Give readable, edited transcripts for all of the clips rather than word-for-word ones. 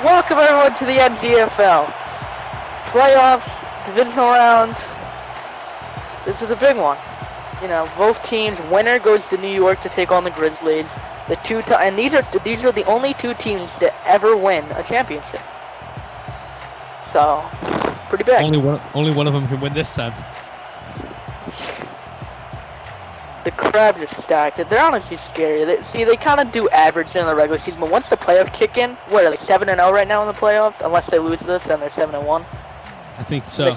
welcome everyone to the NGFL. Playoffs, divisional round. This is a big one. You know, both teams, winner goes to New York to take on the Grizzlies. And these are the only two teams that ever win a championship. So, pretty big. Only one of them can win this time. The Crabs are stacked. They're honestly scary. They kind of do average in the regular season, but once the playoffs kick in, what are they 7-0 right now in the playoffs? Unless they lose this, then they're 7-1. I think so. The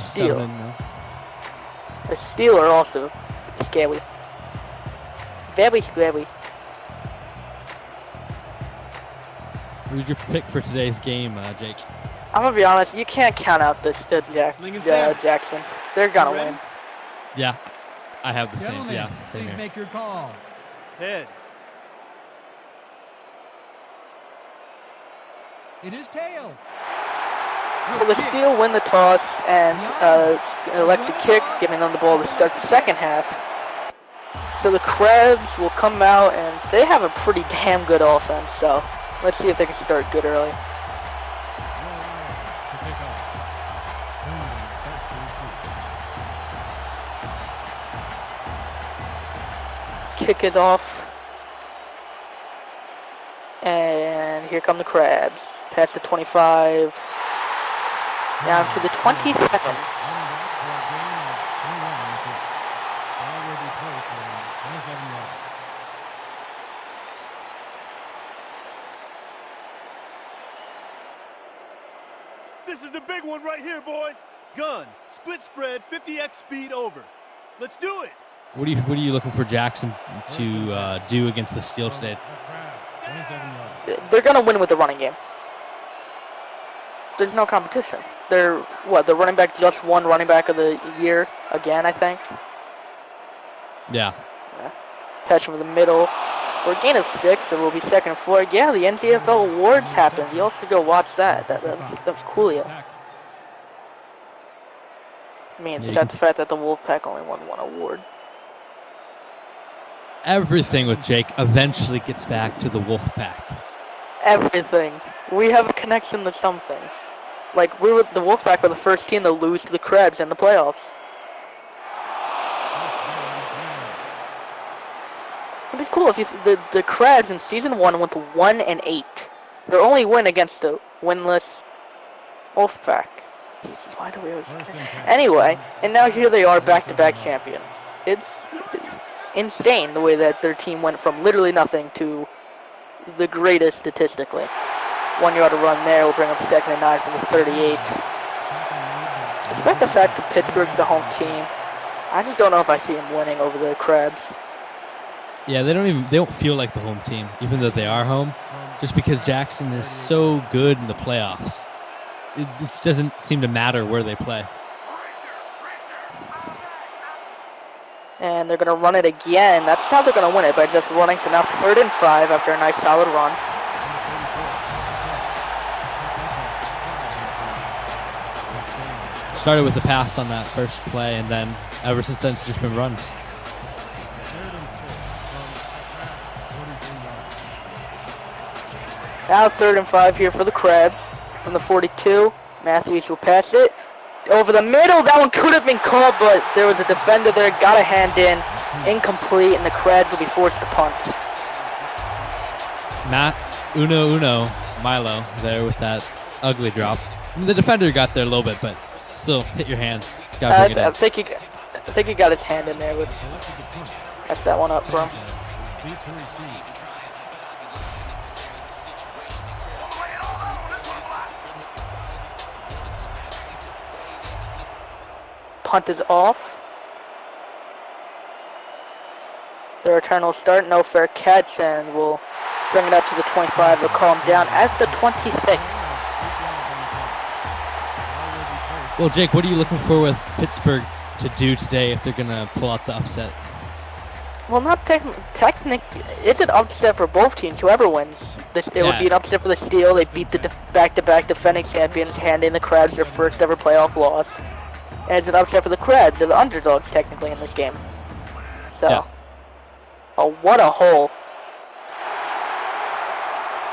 Steel are also scary. Very scary. Who's your pick for today's game, Jake? I'm gonna be honest. You can't count out this Jackson. They're gonna win. Yeah. I have the same. Yeah, same please here. Make your call. Heads. It is tails. So the Steel win the toss and elect to kick, giving them the ball to start the second half. So the Crabs will come out and they have a pretty damn good offense. So let's see if they can start good early. Kick is off, and here come the Crabs. Past the 25, down to the 27. This is the big one right here, boys. Gun, split spread, 50x speed over. Let's do it. What are you looking for Jackson to do against the Steel today? They're gonna win with the running game. There's no competition. The running back just won running back of the year again, I think. Yeah. Patch over the middle. We're a gain of 6, so we'll be 2nd and 4. Yeah, the NGFL awards happened. You also go watch that. That was coolio. I mean, it's sad the fact that the Wolfpack only won 1 award. Everything with Jake eventually gets back to the Wolfpack. Everything. We have a connection to some things. Like, the Wolfpack were the first team to lose to the Crabs in the playoffs. But it's cool if the Crabs in season 1 went 1-8. Their only win against the winless Wolfpack. Jesus, why do we always... Anyway, and now here they are, back-to-back champions. It's insane the way that their team went from literally nothing to the greatest statistically. 1 yard to run there will bring up 2nd and 9 from the 38. Despite the fact that Pittsburgh's the home team, I just don't know if I see them winning over the Crabs. Yeah, they don't feel like the home team, even though they are home, just because Jackson is so good in the playoffs. This doesn't seem to matter where they play. And they're going to run it again. That's how they're going to win it, by just running. So now 3rd and 5 after a nice solid run. Started with the pass on that first play, and then ever since then it's just been runs. Now 3rd and 5 here for the Crabs. From the 42, Matthews will pass it. Over the middle, that one could have been caught, but there was a defender there, got a hand in, incomplete, and the Crabs will be forced to punt. Matt, Uno, Milo there with that ugly drop. The defender got there a little bit, but still hit your hands. I think he got his hand in there, which messed that one up for him. Punt is off. The return will start, no fair catch, and we'll bring it up to the 25. They'll call him down at the 26. Well, Jake, what are you looking for with Pittsburgh to do today if they're going to pull out the upset? Well, not technically. It's an upset for both teams. Whoever wins, it would be an upset for the Steel. They beat the back-to-back defending champions, handing the Crabs their first ever playoff loss. And it's an upset for the Crabs. They're the underdogs technically in this game. So, oh, what a hole.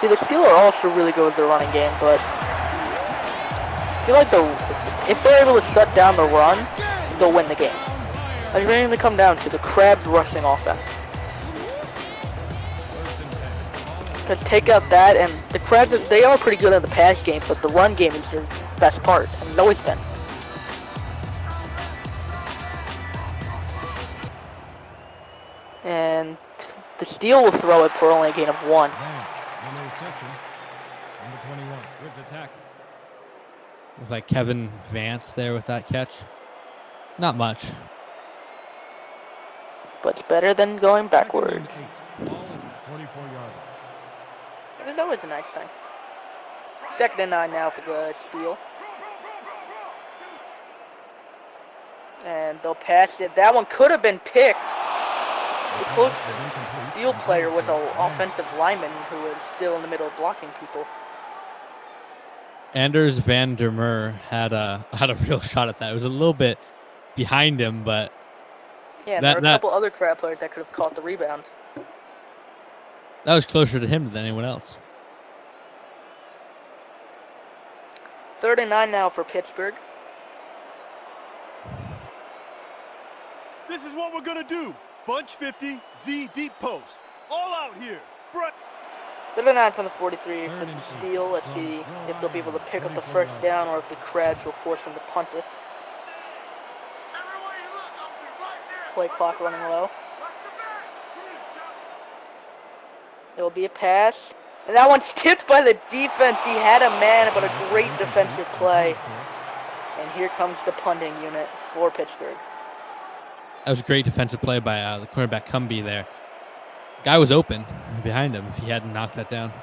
See, the Steel are also really good with their running game, but I feel like if they're able to shut down the run, they'll win the game. Like, it's going to come down to the Crabs rushing offense. Because take out that, and the Crabs, they are pretty good in the pass game, but the run game is their best part, and it's always been. And the Steel will throw it for only a gain of 1. With like Kevin Vance there with that catch. Not much. But it's better than going backwards. It was always a nice thing. 2nd and 9 now for the Steel. And they'll pass it. That one could have been picked. The closest Steel player was an offensive lineman who was still in the middle of blocking people. Anders Van der Meer had a real shot at that. It was a little bit behind him, but yeah, there were a couple other Crab players that could have caught the rebound. That was closer to him than anyone else. 3rd and 9 now for Pittsburgh. This is what we're gonna do. Bunch 50, Z deep post. All out here. 3rd and 9 from the 43 for the Steel. Let's see if they'll be able to pick up the first down or if the Crabs will force them to punt it. Play clock running low. It will be a pass. And that one's tipped by the defense. He had a man, but a great defensive play. And here comes the punting unit for Pittsburgh. That was a great defensive play by the cornerback Cumbie there. Guy was open behind him if he hadn't knocked that down.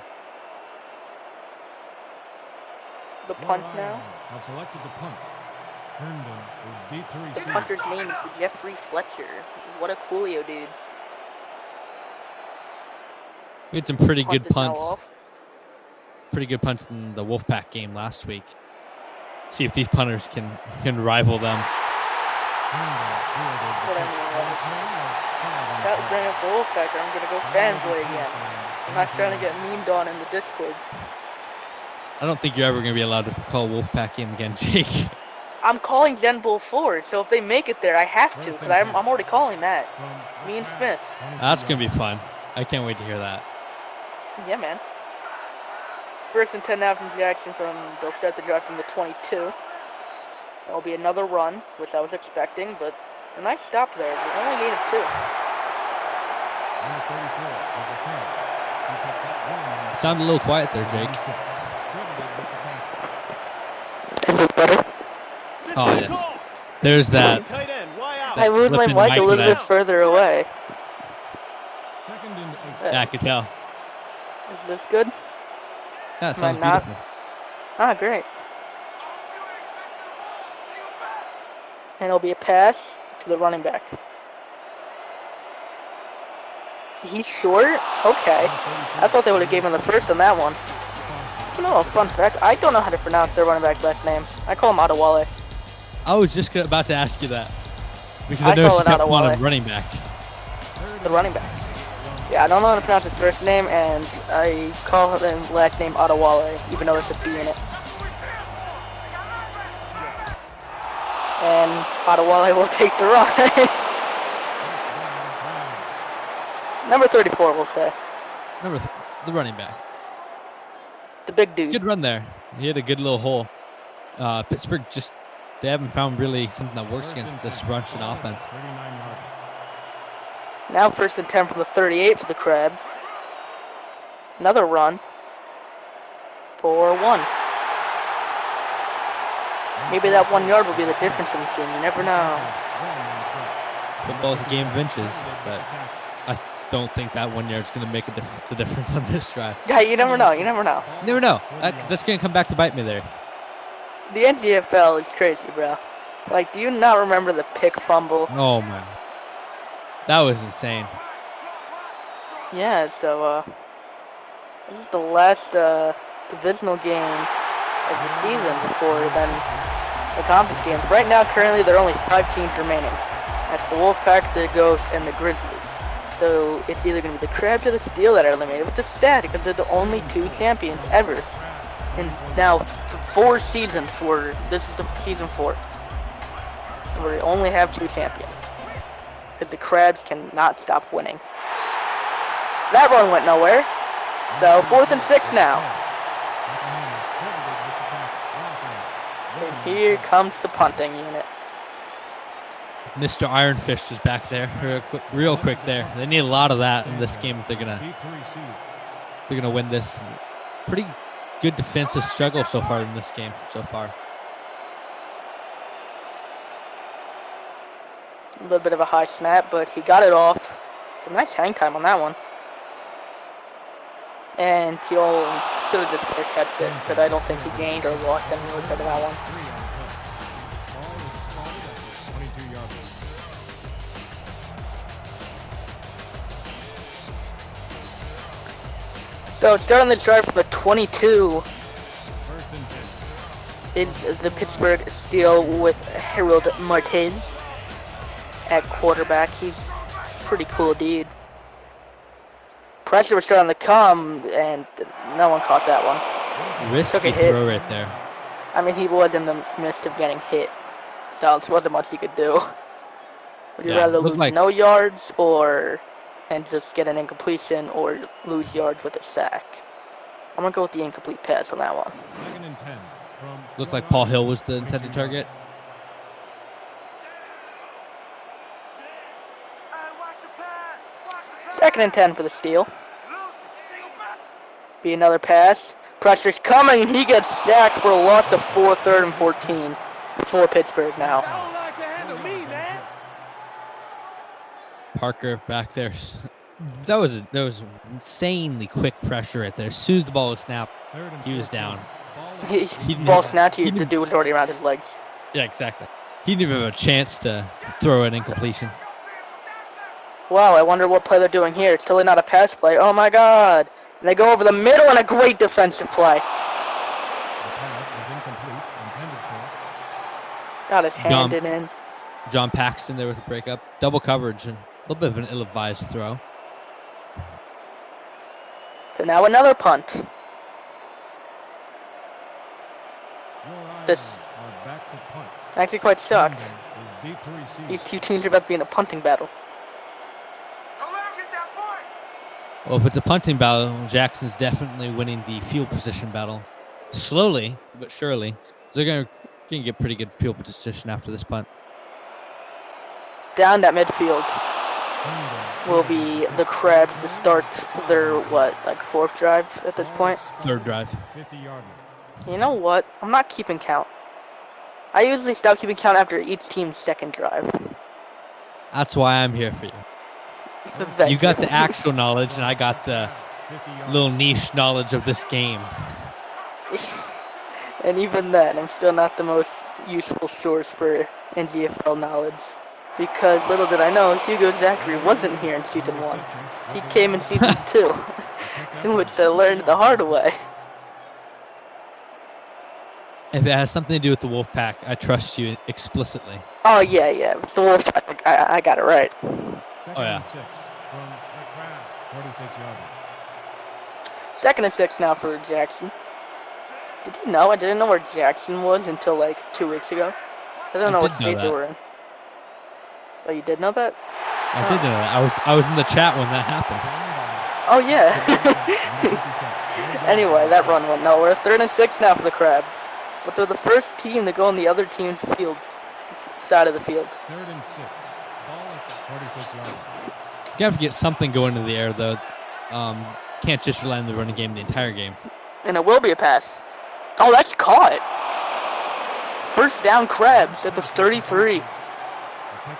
The punt now. I've selected the punt. Herndon is deep to The receive. punter's name is Jeffrey Fletcher. What a coolio dude. We had some pretty Punt good is now punts. off. Pretty good punts in the Wolfpack game last week. See if these punters can rival them. That bring up the Wolfpack, I'm gonna go fanboy again. I'm not trying to get memed on in the Discord. I don't think you're ever going to be allowed to call Wolfpack game again, Jake. I'm calling Gen Bull 4, so if they make it there, I have to, because I'm already calling that. Me and Smith. That's going to be fun. I can't wait to hear that. Yeah, man. 1st and 10 now from Jackson. They'll start the drive from the 22. There'll be another run, which I was expecting, but a nice stop there. The only gain of 2. Sounded a little quiet there, Jake. Better. Oh, yes. There's that. Tight end, why out? I moved my flipping mic mic a little there. bit further away. 2nd and 8. Yeah, I could tell. Is this good? Yeah, it Am I sounds not? beautiful. Ah, great. And it'll be a pass to the running back. He's short? Okay. I thought they would have given him the first on that one. You know, a fun fact, I don't know how to pronounce their running back's last name. I call him Adewale. I was just about to ask you that. Because I I noticed call you it kept him on a Adewale. running back. The running back. Yeah, I don't know how to pronounce his first name, and I call him last name Adewale, even though there's a B in it. And Adewale will take the run. Number 34, we'll say. Remember the running back. The big dude. Good run there. He had a good little hole. Pittsburgh they haven't found really something that works against this Russian offense. 39 yards. Now 1st and 10 from the 38 for the Crabs. Another run. For 1. Maybe that 1 yard will be the difference in this game. You never know. Football's a game of inches, but I don't think that 1 yard's going to make the difference on this drive. Yeah, you never know. You never know. You never know. That's going to come back to bite me there. The NGFL is crazy, bro. Like, do you not remember the pick fumble? Oh, man. That was insane. Yeah, so, this is the last, divisional game of the season before then the conference games. Right now, currently, there are only 5 teams remaining. That's the Wolfpack, the Ghosts, and the Grizzlies. So it's either going to be the Crabs or the Steel that are eliminated, which is sad because they're the only 2 champions ever. And now 4 seasons where this is the season 4. Where we only have 2 champions. Because the Crabs cannot stop winning. That run went nowhere. So 4th and 6 now. And here comes the punting unit. Mr. Ironfish was back there, real quick there. They need a lot of that in this game if they're gonna win this. Pretty good defensive struggle so far in this game so far. A little bit of a high snap, but he got it off. Some nice hang time on that one. And he'll should have just fair catched it, but I don't think he gained or lost any yards out of that one. So starting the drive from the 22 is the Pittsburgh Steel with Harold Martez at quarterback. He's a pretty cool dude. Pressure was starting to come, and no one caught that one. Risky throw right there. I mean, he was in the midst of getting hit, so there wasn't much he could do. Would you rather lose no yards and just get an incompletion or lose yards with a sack? I'm going to go with the incomplete pass on that one. Looks like Paul Hill was the intended target. Second and 10 for the Steel. Be another pass. Pressure's coming, and he gets sacked for a loss of 4, 3rd and 14 for Pittsburgh now. Parker back there. That was insanely quick pressure right there. As soon as the ball was snapped, he was down. Ball snapped, the dude was already around his legs. Yeah, exactly. He didn't even have a chance to throw an incompletion. Wow, I wonder what play they're doing here. It's totally not a pass play. Oh my god. And they go over the middle and a great defensive play. Got his hand in. John Paxton there with a breakup. Double coverage and a little bit of an ill-advised throw. So now another punt. This I'm actually quite shocked. These 2 teams are about to be in a punting battle. Well, if it's a punting battle, Jackson's definitely winning the field position battle. Slowly, but surely. So they're going to get pretty good field position after this punt. Down that midfield will be the Crabs to start their, 4th drive at this point? 3rd drive. You know what? I'm not keeping count. I usually stop keeping count after each team's 2nd drive. That's why I'm here for you. You got the actual knowledge, and I got the little niche knowledge of this game. And even then, I'm still not the most useful source for NGFL knowledge. Because little did I know, Hugo Zachary wasn't here in Season 1. He came in Season 2, in which I learned the hard way. If it has something to do with the Wolfpack, I trust you explicitly. Oh, yeah. It's the Wolfpack. I got it right. Oh, yeah. 2nd and 6 now for Jackson. Did you know? I didn't know where Jackson was until 2 weeks ago. I don't know what state they were in. Oh, you did know that? I did know that. I was in the chat when that happened. Oh, yeah. Anyway, that run went nowhere. 3rd and 6 now for the Crabs. But they're the first team to go on the other team's field, side of the field. 3rd and 6. Ball at 46 yards. You got to get something going in the air, though. Can't just rely on the running game the entire game. And it will be a pass. Oh, that's caught. 1st down Crabs at the 33.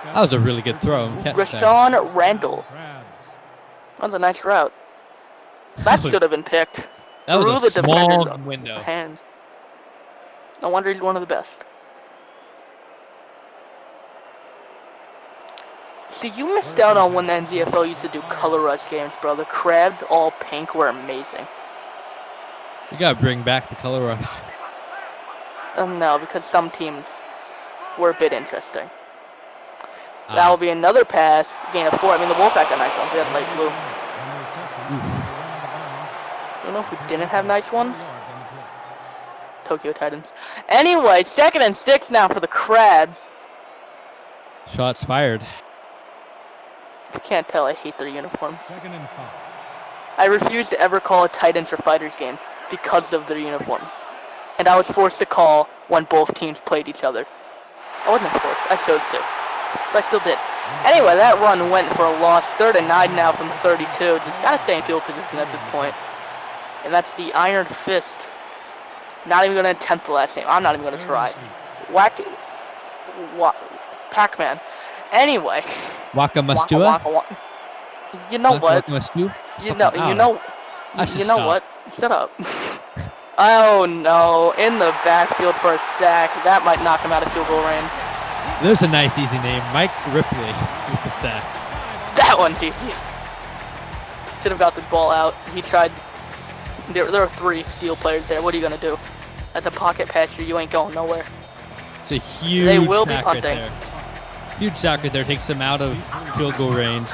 That was a really good throw. Rashawn Randall. That was a nice route. That should have been picked. That was a small window. Hands. No wonder he's one of the best. See, you missed out on when the NGFL used to do color rush games, bro. The Crabs all pink were amazing. You gotta bring back the color rush. No, because some teams were a bit interesting. That will be another pass. Gain of 4. I mean, the Wolfpack got nice ones. They had light blue. You know who didn't have nice ones? Tokyo Titans. Anyway, 2nd and 6 now for the Crabs. Shots fired. If you can't tell, I hate their uniforms. 2nd and 5. I refuse to ever call a Titans or Fighters game because of their uniforms. And I was forced to call when both teams played each other. I wasn't forced. I chose to. But I still did. Anyway, that run went for a loss. 3rd and 9 now from the 32. Just gotta stay in field position at this point. And that's the Iron Fist. Not even gonna attempt the last name. I'm not even gonna try. Whack. Pac-Man. Anyway. Waka Mastua? You know what? You know what? Shut up. Oh no, in the backfield for a sack. That might knock him out of field goal range. There's a nice easy name. Mike Ripley with the sack. That one's easy. Should have got this ball out. He tried. There are 3 Steel players there. What are you going to do? As a pocket passer, you ain't going nowhere. It's a huge They will be sack punting. right there. Huge sack right there. Takes him out of field goal range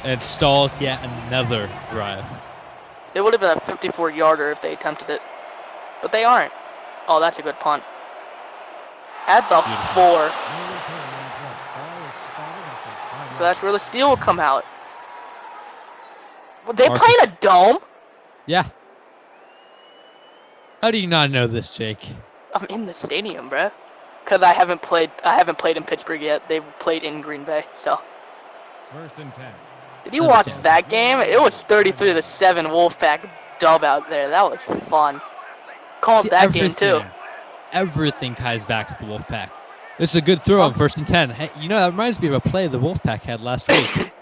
and stalls yet another drive. It would have been a 54-yarder if they attempted it. But they aren't. Oh, that's a good punt. At the 4. So that's where the Steel will come out. They play in a dome? Yeah. How do you not know this, Jake? I'm in the stadium, bruh. Because I haven't played in Pittsburgh yet. They've played in Green Bay, so. 1st and 10. Did you watch that game? It was 33-7 Wolfpack dub out there. That was fun. Called that game too. Everything ties back to the Wolfpack. This is a good throw on 1st and 10. Hey, you know, that reminds me of a play the Wolfpack had last week.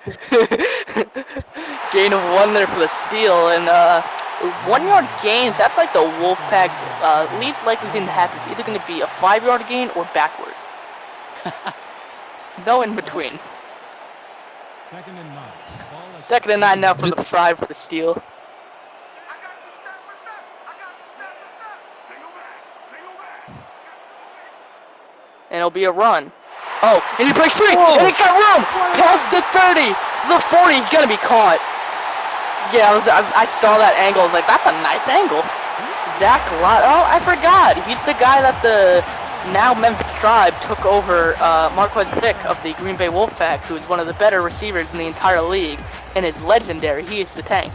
Gain of 1 there for the Steel, and 1-yard gains. That's like the Wolfpack's least likely thing to happen. It's either going to be a 5-yard gain or backwards. No in between. 2nd and 9. 2nd and 9 now for the 5 for the Steel. And it'll be a run. Oh, and he breaks free! Whoa. And he's got room! Past the 30! The 40, he's gonna be caught. Yeah, I saw that angle. I was like, that's a nice angle. Zach Lott. Oh, I forgot. He's the guy that the now Memphis Tribe took over Marquez Vick of the Green Bay Wolfpack, who is one of the better receivers in the entire league, and is legendary. He is the tank.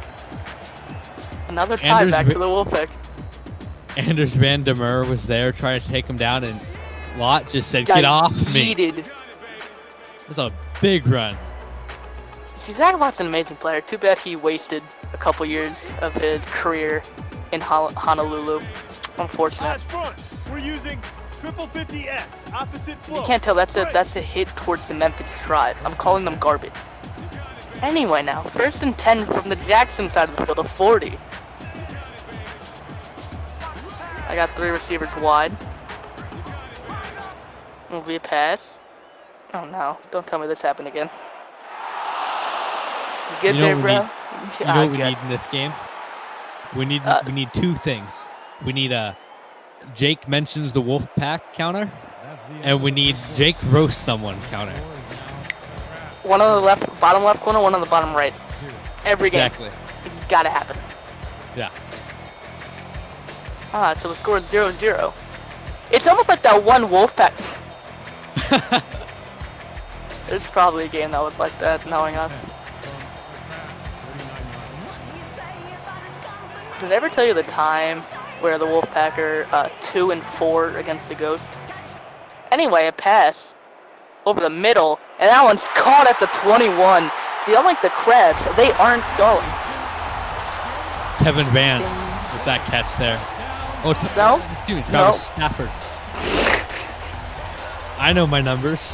Another tie back to the Wolfpack. Anders Van der Merwe was there trying to take him down, and Lott just said, get off me. That's a big run. See, Zach Lott's an amazing player. Too bad he wasted a couple years of his career in Honolulu. Unfortunate. We're using 50X, opposite flow. You can't tell, that's a hit towards the Memphis Tribe. I'm calling them garbage. Anyway now, 1st and 10 from the Jackson side of the field, a 40. I got 3 receivers wide. Will be a pass. Oh no, don't tell me this happened again. You good there, bro? You know what we need in this game? We need 2 things. We need Jake mentions the Wolfpack counter, and we need Jake roasts someone counter. One on the bottom left corner, one on the bottom right. Every game. Exactly. It's gotta happen. Yeah. So the score is 0-0. It's almost like that one Wolfpack. There's probably a game that was like that, knowing us. Did I ever tell you the time where the Wolfpack are 2-4 against the Ghost? Anyway, a pass over the middle, and that one's caught at the 21. See, unlike the Crabs, they aren't stalling. Kevin Vance with that catch there. Oh, it's Travis Stafford. I know my numbers.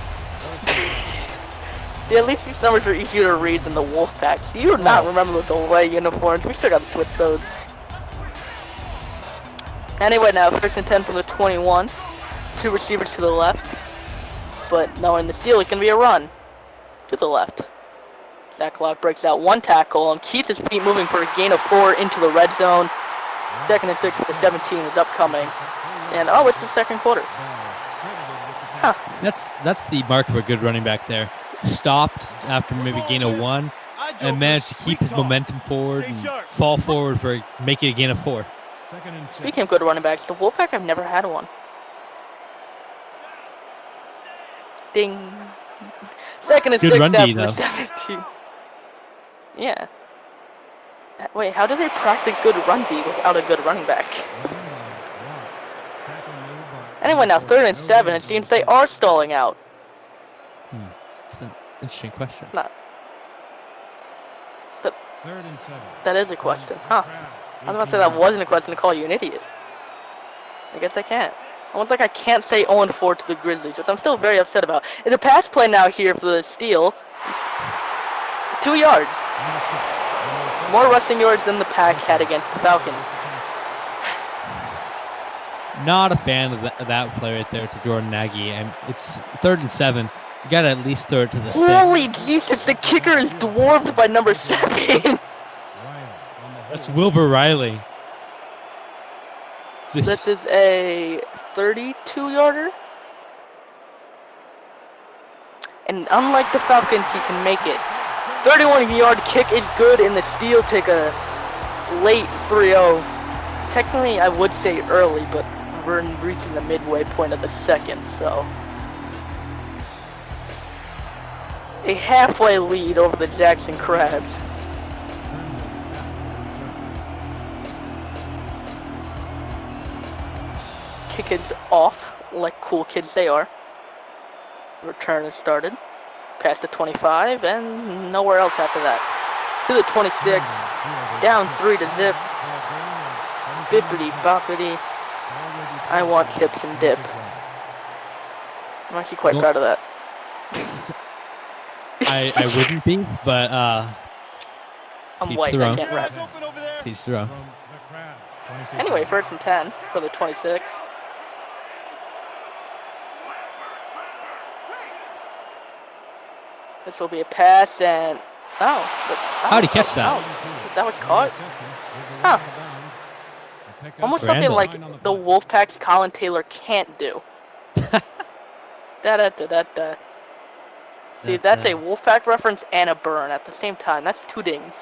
Yeah, at least these numbers are easier to read than the Wolfpacks. You do not remember the away uniforms. We still got to switch those. Anyway, now 1st and 10 from the 21. 2 receivers to the left. But no, in the Steel, it's going to be a run to the left. Zach Lott breaks out 1 tackle and keeps his feet moving for a gain of 4 into the red zone. 2nd and 6 for the 17 is upcoming. And oh, it's the 2nd quarter. Huh. That's the mark of a good running back there. stopped after maybe gain of 1 and managed to keep his momentum forward and fall forward for making a gain of 4. Speaking of good running backs, the Wolfpack have never had one. Ding. Second and Good 6 run D, after though. 17. Yeah. Wait, how do they practice good run D without a good running back? Anyway, now 3rd and 7, it seems they are stalling out. It's an interesting question. It's not. 3rd and 7. That is a question, huh? I was about to say that wasn't a question to call you an idiot. I guess I can't. Almost like I can't say 0-4 to the Grizzlies, which I'm still very upset about. It's a pass play now here for the steal. 2 yards. More rushing yards than the Pack had against the Falcons. Not a fan of that play right there to Jordan Nagy, and it's 3rd and 7. You got to at least throw it to the stick. Holy Jesus, the kicker is dwarfed by number 7. That's Wilbur Riley. This is a 32-yarder. And unlike the Falcons, he can make it. 31-yard kick is good, and the steal take a late 3-0. Technically, I would say early, but we're reaching the midway point of the second, so. A halfway lead over the Jackson Crabs. Kick is off, like cool kids they are. Return is started. Past the 25, and nowhere else after that. To the 26, down 3 to zip. Bippity boppity. I want chips and dip. I'm actually quite proud of that. I wouldn't be, but I'm white, I can't rap. Teach their own. Anyway, 1st and 10 for the 26. This will be a pass and How'd he catch that? That was caught. Huh. Almost something like the Wolfpack's Colin Taylor can't do. Da-da-da-da-da. See, that's a Wolfpack reference and a burn at the same time. That's 2 dings.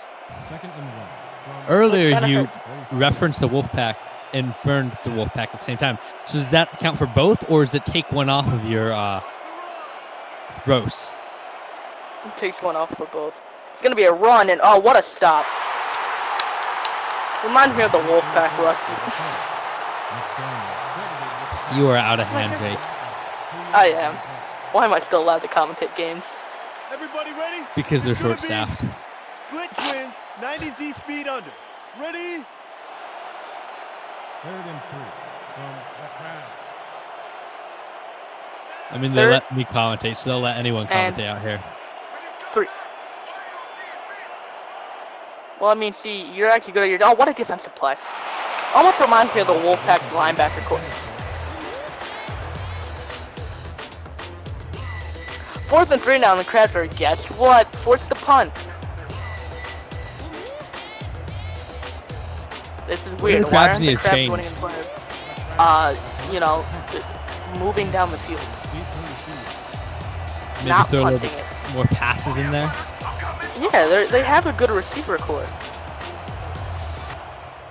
Earlier, you referenced the Wolfpack and burned the Wolfpack at the same time. So does that count for both, or does it take one off of your roast? It takes one off for both. It's going to be a run, and oh, what a stop. Reminds me of the Wolfpack, Rusty. You are out of hand, Jake. I am. Why am I still allowed to commentate games? Everybody ready? Because they're short-staffed. Split twins, 90Z speed under. Ready? 3rd and 3 from the crowd. I mean, they let me commentate, so they'll let anyone commentate out here. 3. Well, I mean, see, you're actually good at your... Oh, what a defensive play. Almost reminds me of the Wolfpack's linebacker court. 4th and 3 now in the Crabs are, guess what? Force the punt. This is weird. Why aren't the Crabs winning in play? You know, moving down the field. Maybe Not throw a little punting bit it. more passes in there. Yeah, they have a good receiver core.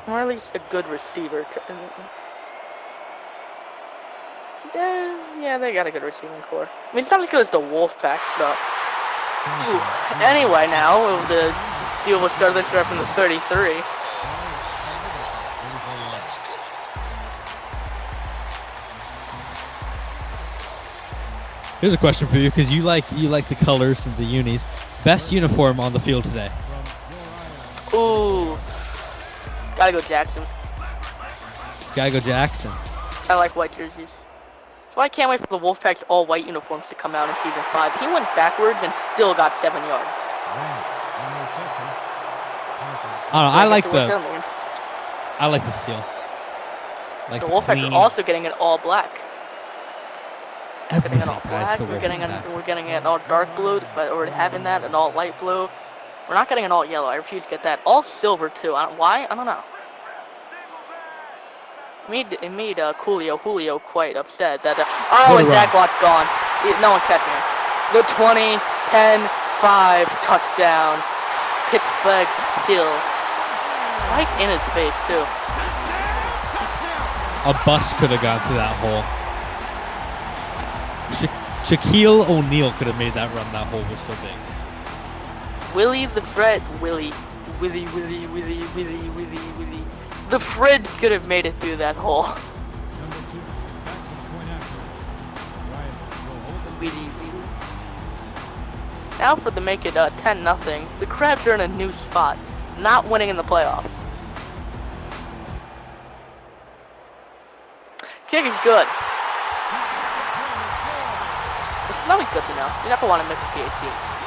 Or at least a good receiver. Yeah, they got a good receiving core. I mean, it's not as good as the Wolfpack stuff. Ooh. Anyway, now, the deal will start this right from the 33. Here's a question for you, because you like the colors of the unis. Best uniform on the field today? Ooh. Gotta go Jackson. Gotta go Jackson. I like white jerseys. So I can't wait for the Wolfpack's all-white uniforms to come out in Season 5. He went backwards and still got 7 yards. I don't know, I like the seal. Like the Wolfpack are also getting it all black. Everything, getting it all black. We're getting it all dark blue, despite already having that, and all light blue. We're not getting it all yellow. I refuse to get that. All silver too. Why? I don't know. It made Julio quite upset that. And Zach Watt's gone. No one's catching him. The 20, 10-5 touchdown. Pittsburgh still. Right in his face, too. A bus could have gone through that hole. Shaquille O'Neal could have made that run. That hole was so big. Willie the Fred. Willie. The Fred could have made it through that hole. Number 2, back to the point after. Wyatt will hold it. Willie. Now for the make it 10-0. The Crabs are in a new spot, not winning in the playoffs. Kick is good. It's always good to know. You never want to miss a PAT.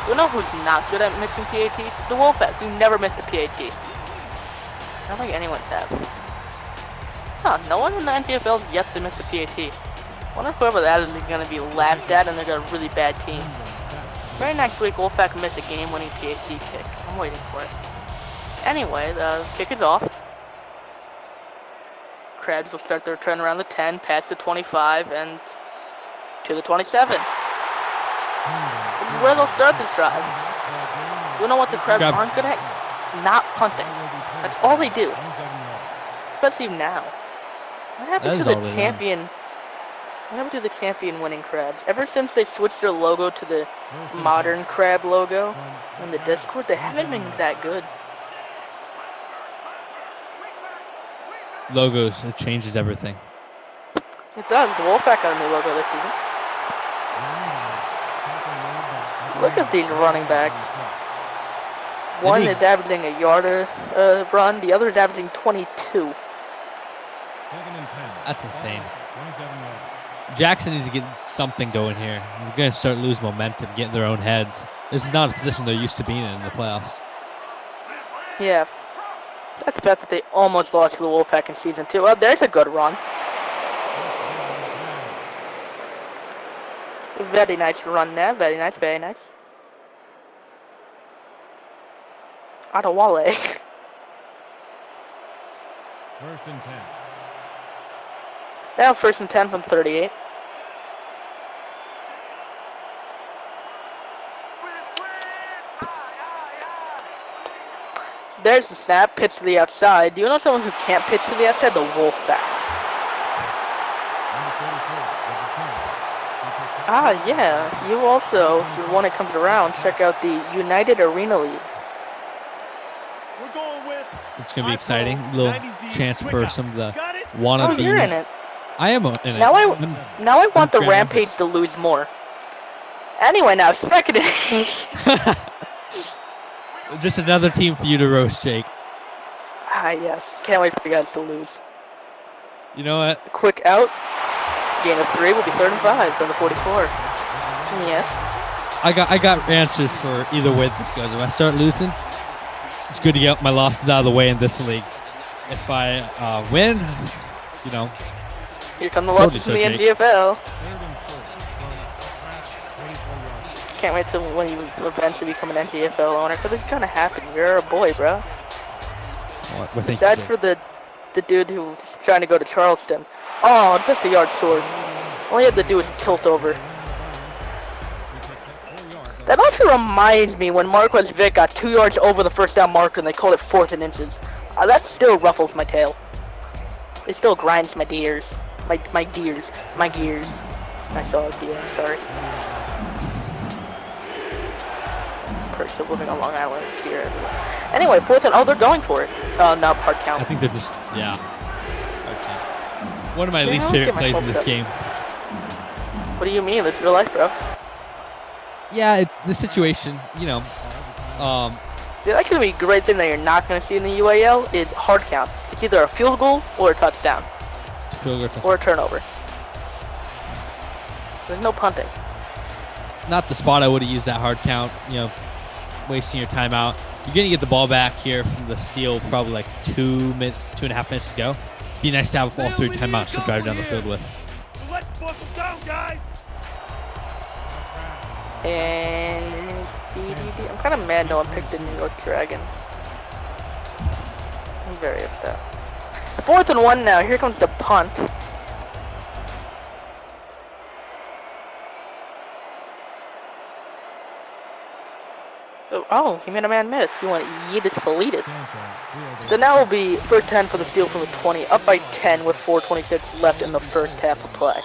You know who's not good at missing PATs? The Wolfpack, who never missed a PAT. I don't think anyone's have. Huh, no one in the NGFL has yet to miss a PAT. I wonder if whoever that is going to be laughed at and they're got a really bad team. Very next week, Wolfpack will miss a game-winning PAT kick. I'm waiting for it. Anyway, the kick is off. Crabs will start their return around the 10, past the 25, and to the 27. This is where they'll start this drive. You know what the Crabs aren't good at? Not punting. That's all they do. Especially now. What happened to the champion? What happened to the champion winning Crabs? Ever since they switched their logo to the modern Crab logo in the Discord, they haven't been that good. Logos, it changes everything. It does. The Wolfpack got a new logo this season. Look at these running backs. One is averaging a yard run. The other is averaging 22. That's insane. Jackson needs to get something going here. He's going to start losing momentum, get in their own heads. This is not a position they're used to being in the playoffs. Yeah. That's bad that they almost lost to the Wolfpack in Season 2. Well, there's a good run. Very nice run there. Very nice, very nice. Adewale. First and 10. Now 1st and 10 from 38. There's the snap, pitch to the outside. Do you know someone who can't pitch to the outside? The Wolfpack. Ah, yeah. You also, so when it comes around, check out the United Arena League. We're going with It's going to be exciting. A little chance for some of the Oh, wannabe. you're in it. I am in it. Now I want the Rampage to lose more. Anyway, now second inning. Just another team for you to roast, Jake. Ah, yes. Can't wait for you guys to lose. You know what? Quick out. Gain of 3 will be 3rd and 5 from the 44. Yes. I got answers for either way this goes. If I start losing, it's good to get my losses out of the way in this league. If I win, you know. Here come the losses from the NGFL. Can't wait till when you eventually become an NGFL owner, because it's gonna happen. You're a boy, bro. Besides for the dude who's trying to go to Charleston. Oh, it's just a yard short. All you have to do is tilt over. That also reminds me when Marquez Vick got 2 yards over the first down marker and they called it 4th and inches. That still ruffles my tail. It still grinds my gears. My gears. I saw a deer, I'm sorry. Person living on Long Island, deer everywhere. Anyway, 4th and they're going for it. Oh, no, hard count. I think they're just, yeah. Okay. One of my least favorite plays in this game. What do you mean? It's real life, bro. Yeah, the situation, you know. The actually great thing that you're not going to see in the UAL is hard count. It's either a field goal or a touchdown. Or a turnover. There's no punting. Not the spot I would have used that hard count, you know, wasting your timeout. You're going to get the ball back here from the steal probably like 2.5 minutes to go. Be nice to have all 3 timeouts to drive down the field with. Let's buckle down, guys. And I'm kind of mad no one picked the New York Dragon. I'm very upset. 4th and 1 now. Here comes the punt. Oh, he made a man miss. He went Yeetus Felitas. So now will be first 10 for the Steel from the 20, up by 10 with 4:26 left in the first half of play.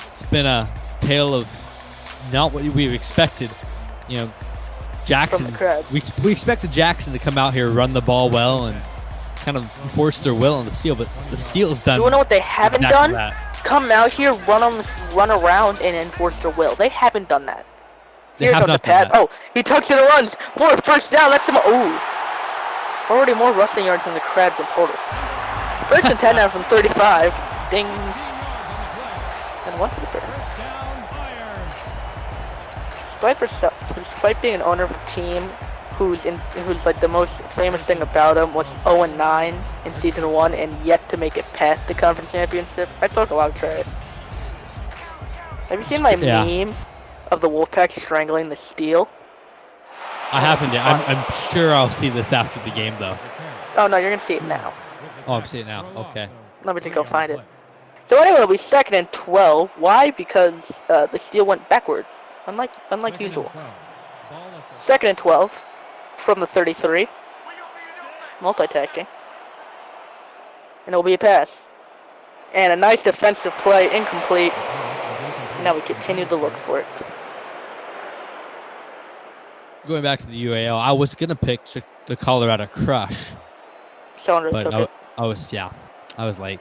It's been a tale of not what we expected. You know, Jackson. From the Crabs. We expected Jackson to come out here, run the ball well, and kind of enforce their will on the Steel, but the Steel's done. You wanna know what they haven't exactly done? that. Come out here, run around, and enforce their will. They haven't done that. They Here have goes the not done pass. that. Oh, he tucks it and runs for a first down. That's him. Ooh. Already more rushing yards than the Crabs in total. First and 10 now from 35. Ding. And one for the Crabs. Despite being an owner of a team who's like the most famous thing about him was 0-9 in season 1 and yet to make it past the conference championship, I talk a lot of trash. Have you seen my meme of the Wolfpack strangling the Steel? I haven't yet. I'm sure I'll see this after the game, though. Oh no, you're gonna see it now. Oh, I'm seeing it now. Okay. Let me just go find it. So anyway, it'll be 2nd and 12. Why? Because the Steel went backwards, unlike usual. 2nd and 12 from the 33. Multitasking. And it'll be a pass. And a nice defensive play, incomplete. Now we continue to look for it. Going back to the UAL, I was gonna pick the Colorado Crush, Someone but took it. I was late.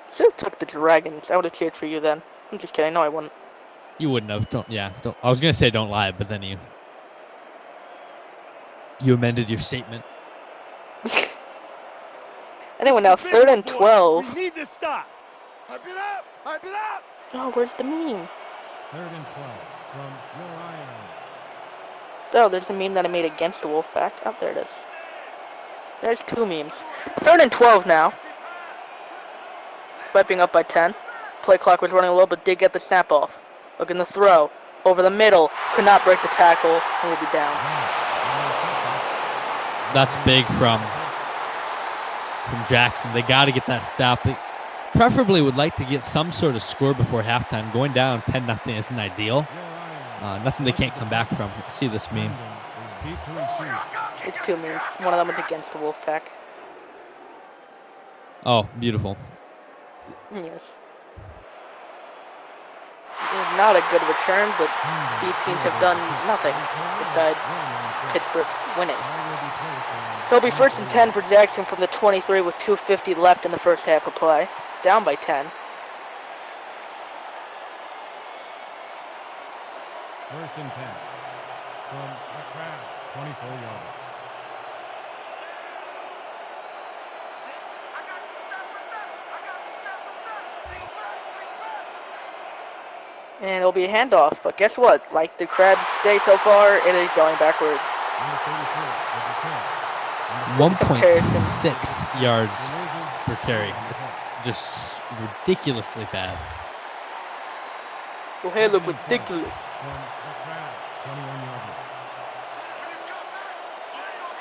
Still took the Dragons. I would have cheered for you then. I'm just kidding. No, I wouldn't. You wouldn't have. Don't. I was gonna say don't lie, but then you amended your statement. Anyway, now 3rd and 12. We need to stop. Hype it up. Hype it up. Oh, where's the meme? 3rd and 12 from your iron. Oh, there's a meme that I made against the Wolfpack. Oh, there it is. There's 2 memes. 3rd and 12 now. Swiping up by 10. Play clock was running low, but did get the snap off. Looking the throw. Over the middle. Could not break the tackle and will be down. That's big from Jackson. They got to get that stop. They preferably would like to get some sort of score before halftime. Going down 10-0 isn't ideal. Nothing they can't come back from. See this meme. It's 2 memes. One of them was against the Wolfpack. Oh, beautiful. Yes. Not a good return, but these teams have done nothing besides Pittsburgh winning. So it'll be 1st and 10 for Jackson from the 23 with 2:50 left in the first half of play. Down by 10. 1st and 10 from the Crab, 24 yards. And it'll be a handoff, but guess what? Like the Crabs' day so far, it is going backwards. 1.6 yards per carry. It's just ridiculously bad. Your hair look ridiculous.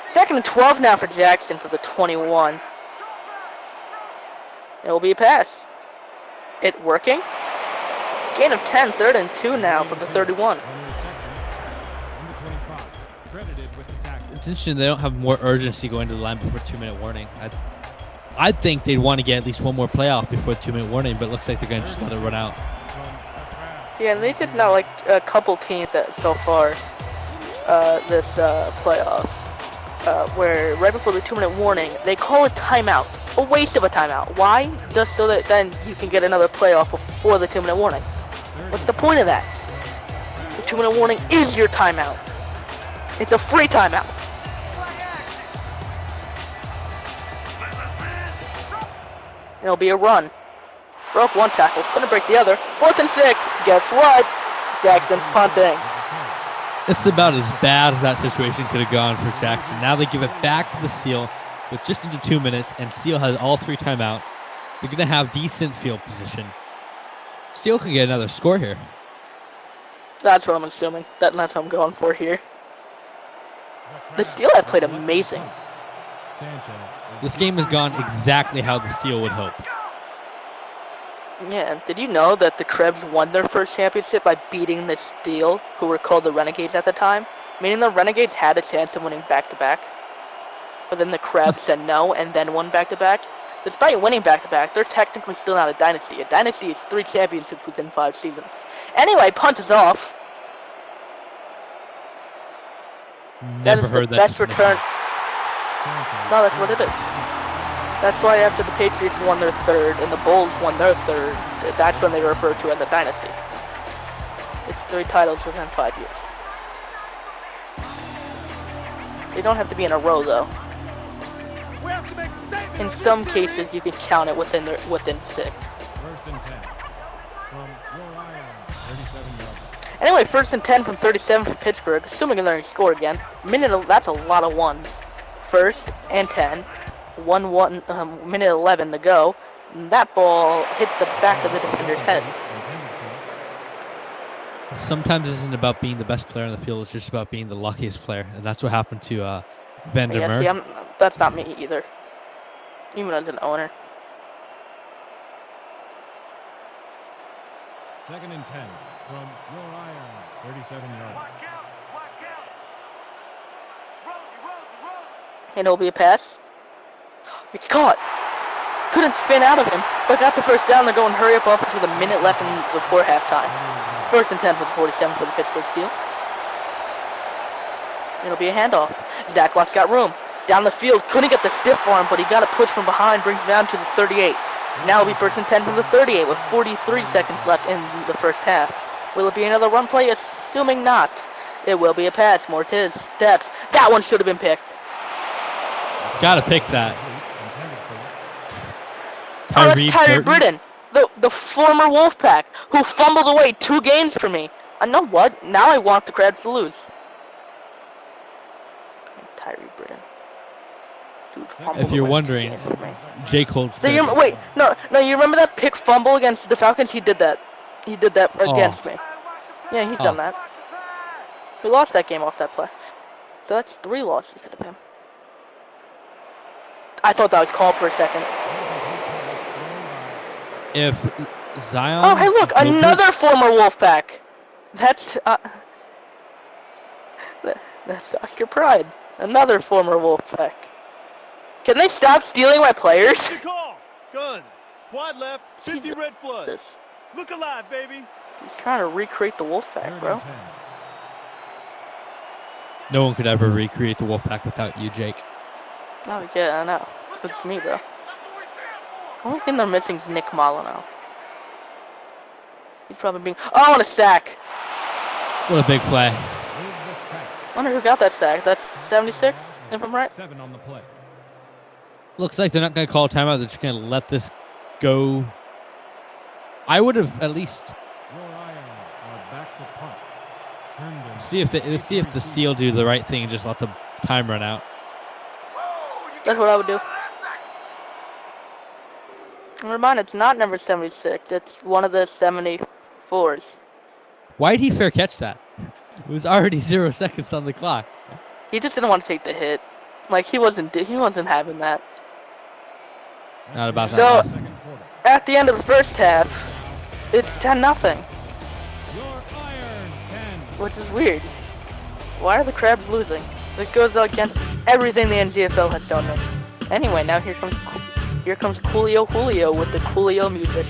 2nd and 12 now for Jackson for the 21. It will be a pass. It working? Gain of 10, 3rd and 2 now from the 31. It's interesting they don't have more urgency going to the line before 2-minute warning. I think they'd want to get at least one more playoff before 2-minute warning, but it looks like they're going to just let it run out. Yeah, and this is not like a couple teams that so far this playoffs where right before the 2-minute warning they call a timeout. A waste of a timeout. Why? Just so that then you can get another playoff before the 2-minute warning. What's the point of that? The 2-minute warning is your timeout. It's a free timeout. It'll be a run. Broke one tackle, couldn't break the other. 4th and 6. Guess what? Jackson's punting. It's about as bad as that situation could have gone for Jackson. Now they give it back to the Steel with just under 2 minutes, and Steel has all 3 timeouts. They're going to have decent field position. Steel could get another score here. That's what I'm assuming. That's what I'm going for here. The Steel have played amazing. This game has gone exactly how the Steel would hope. Yeah, did you know that the Krebs won their first championship by beating the Steel, who were called the Renegades at the time? meaning the Renegades had a chance of winning back-to-back, but then the Krebs said no and then won back-to-back. Despite winning back-to-back, they're technically still not a dynasty. A dynasty is 3 championships within 5 seasons. Anyway, punt is off. That is the best return. No, that's what it is. That's why after the Patriots won their third and the Bulls won their third, that's when they refer to as a dynasty. It's 3 titles within 5 years. They don't have to be in a row, though. We have to make a statement In on some this cases, series. you can count it within 6. First and 10 from your iron, 37 yards. Anyway, 1st and 10 from 37 for Pittsburgh, assuming they're going to score again. That's a lot of ones. 1st and 10, minute 11 to go. And that ball hit the back of the defender's head. Sometimes it isn't about being the best player on the field. It's just about being the luckiest player, and that's what happened to Van der Yeah, Merwe. see, that's not me either. Even as an owner. 2nd and 10 from your iron, 37 yards. And it'll be a pass. It's caught. Couldn't spin out of him, but got the first down. They're going hurry up offense with a minute left before halftime. 1st and 10 for the 47 for the Pittsburgh Steel. It'll be a handoff. Zach Lock's got room. Down the field, couldn't get the stiff arm, but he got a push from behind, brings him down to the 38. Now it'll be 1st and 10 from the 38 with 43 seconds left in the first half. Will it be another run play? Assuming not. It will be a pass. Mortiz steps. That one should have been picked. Gotta pick that. Oh, that's Tyree Britton, the former Wolfpack, who fumbled away 2 games for me. I know what? Now I want the Crabs to lose. Tyree Britton. Dude, fumbled If you're away 2 wondering, games for me. Jake Holt's. So you remember that pick fumble against the Falcons? He did that. He did that against me. Yeah, he's done that. We lost that game off that play. So that's 3 losses to him. I thought that was called for a second. If Zion. Oh, hey, look, another former Wolfpack. That's Oscar Pride. Another former Wolfpack. Can they stop stealing my players? Good call. Gun. Quad left. 50 Jesus. red flood. Look alive, baby. He's trying to recreate the Wolfpack, bro. No one could ever recreate the Wolfpack without you, Jake. Oh, yeah, I know. It's me, bro. The only thing they're missing is Nick Molyneux. He's probably being... Oh, and a sack! What a big play. I wonder who got that sack. That's 76, if I'm right? 7 on the play. Looks like they're not going to call a timeout. They're just going to let this go. I would have at least Your iron are back to punt. Herndon. see if the Steel do the right thing and just let the time run out. That's what I would do. And remind, it's not number 76. It's one of the 74s. Why did he fair catch that? It was already 0 seconds on the clock. He just didn't want to take the hit. Like, he wasn't having that. Not about So, that. at the end of the first half, it's 10-0, Your iron 10. which is weird. Why are the Crabs losing? This goes against everything the NGFL has shown me. Anyway, now here comes Coolio with the Coolio music.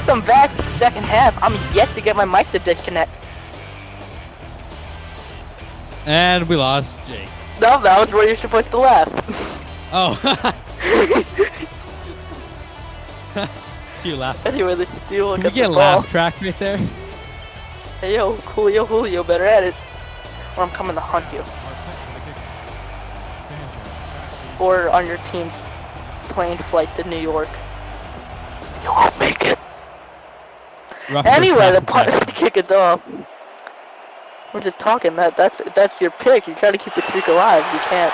Welcome back to the second half. I'm yet to get my mic to disconnect. And we lost Jake. No, that was where you're supposed to laugh. Oh. You laugh. Anyway, the steal. Can we get a laugh track right there? Hey yo, Julio, better at it. Or I'm coming to hunt you. Or on your team's plane flight to New York. You won't make it. Rough Anyway, the first punt half to kick it off. We're just talking. That's your pick. You try to keep the streak alive. You can't.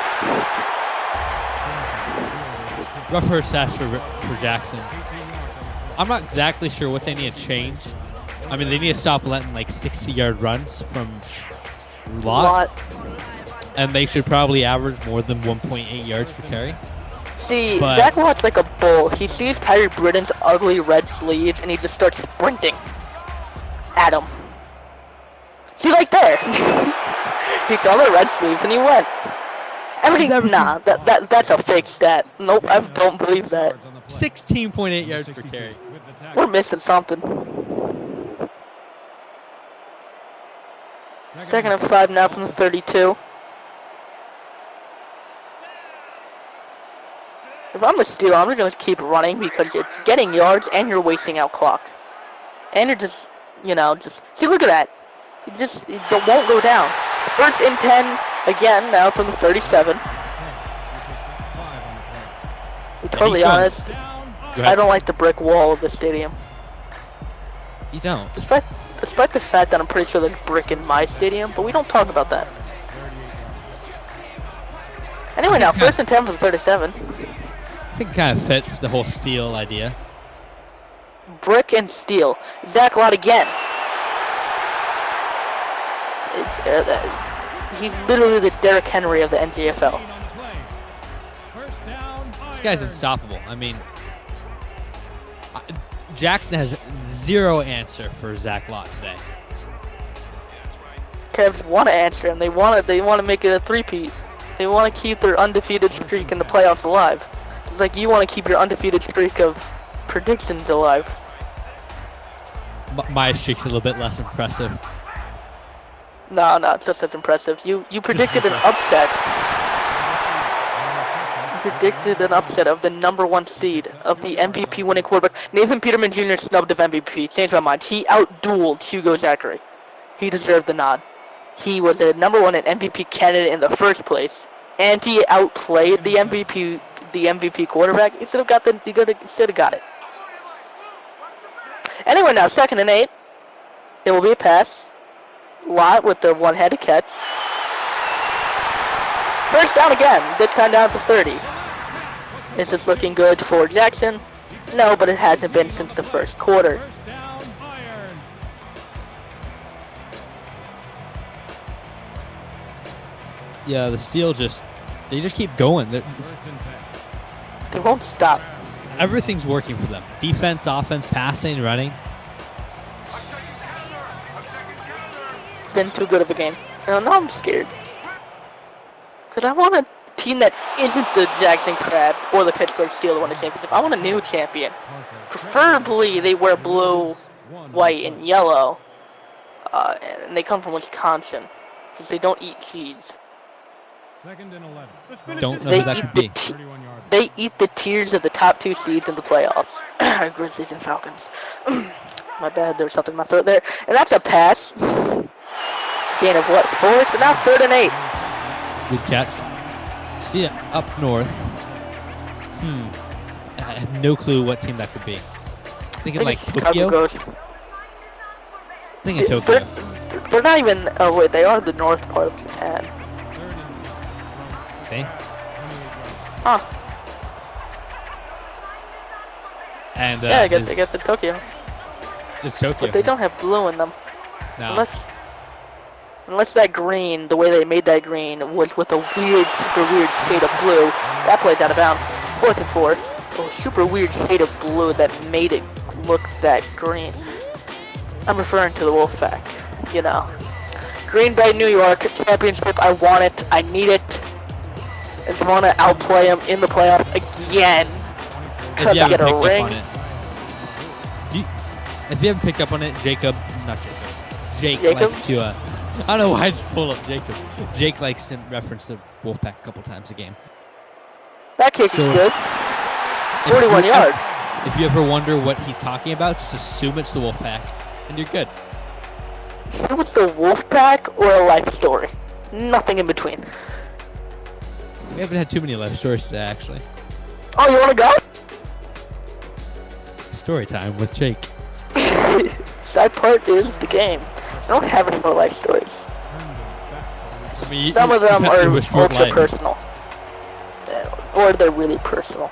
rough first half for Jackson. I'm not exactly sure what they need to change. I mean, they need to stop letting like 60-yard runs from Lott. And they should probably average more than 1.8 yards per carry. See, Zach Lott's like a bull. He sees Tyree Britton's ugly red sleeves and he just starts sprinting at him. See, like there. He saw the red sleeves and he went. Nah, that's a fake stat. Nope, I don't believe that. 16.8 yards per carry. We're missing something. Second and 5 now from the 32. If I'm a Steeler, I'm just going to keep running because it's getting yards and you're wasting out clock. And you're just, see, look at that. It won't go down. First and 10 again now from the 37. To be totally honest, I don't like the brick wall of the stadium. You don't? Despite the fact that I'm pretty sure there's brick in my stadium, but we don't talk about that. Anyway, now first and 10 from 37. I think it kind of fits the whole steel idea. Brick and steel. Zach Lott again. He's literally the Derrick Henry of the NGFL. This guy's unstoppable. I mean, Jackson has zero answer for Zach Lott today. Cavs want to answer him. They want to make it a three-peat. They want to keep their undefeated streak in the playoffs alive. It's like you want to keep your undefeated streak of predictions alive. My streak's a little bit less impressive. No, it's just as impressive. You predicted an upset. You predicted an upset of the #1 seed of the MVP winning quarterback. Nathan Peterman Jr. snubbed of MVP. Changed my mind. He outdueled Hugo Zachary. He deserved the nod. He was a #1 and MVP candidate in the first place, and he outplayed the MVP quarterback. He should have got it. Anyway, now second and 8. It will be a pass. Lott with the one-handed catch. First down again. This time down to 30. Is this looking good for Jackson? No, but it hasn't been since the first quarter. Yeah, the Steel they just keep going. They won't stop. Everything's working for them. Defense, offense, passing, running. It's been too good of a game. Now I'm scared. Because I want a team that isn't the Jackson Crab or the Pittsburgh Steelers to win the championship. I want a new champion. Preferably they wear blue, white, and yellow. And they come from Wisconsin. Because they don't eat cheese. Second and 11. Don't know who that could be. They eat the tears of the top 2 seeds in the playoffs. Grizzlies and Falcons. My bad, there was something in my throat there. And that's a pass. Gain of what? 4? So now 3rd and 8. Good catch. See it up north. I have no clue what team that could be. Thinking like Tokyo? Thinking Tokyo. They're not even... Oh wait, they are the north part of Japan. Okay. Huh. And yeah, I guess it's Tokyo. It's Tokyo. But they don't have blue in them. No. Unless that green, the way they made that green, was with a weird, super weird shade of blue. That played out of bounds. 4th and 4. A super weird shade of blue that made it look that green. I'm referring to the Wolfpack. Green Bay, New York championship. I want it. I need it. I just want to outplay them in the playoffs again. Could I get a ring? If you haven't picked up on it, Jake Jacob? likes to, I don't know why I just pulled up Jacob. Jake likes to reference the Wolfpack a couple times a game. That kick is So, good. 41 yards. If you ever wonder what he's talking about, just assume it's the Wolfpack, and you're good. It was the Wolfpack or a life story. Nothing in between. We haven't had too many life stories today, actually. Oh, you want to go? Story time with Jake. That part is the game. I don't have any more life stories. I mean, Some of them it are was short ultra life. personal. Or they're really personal.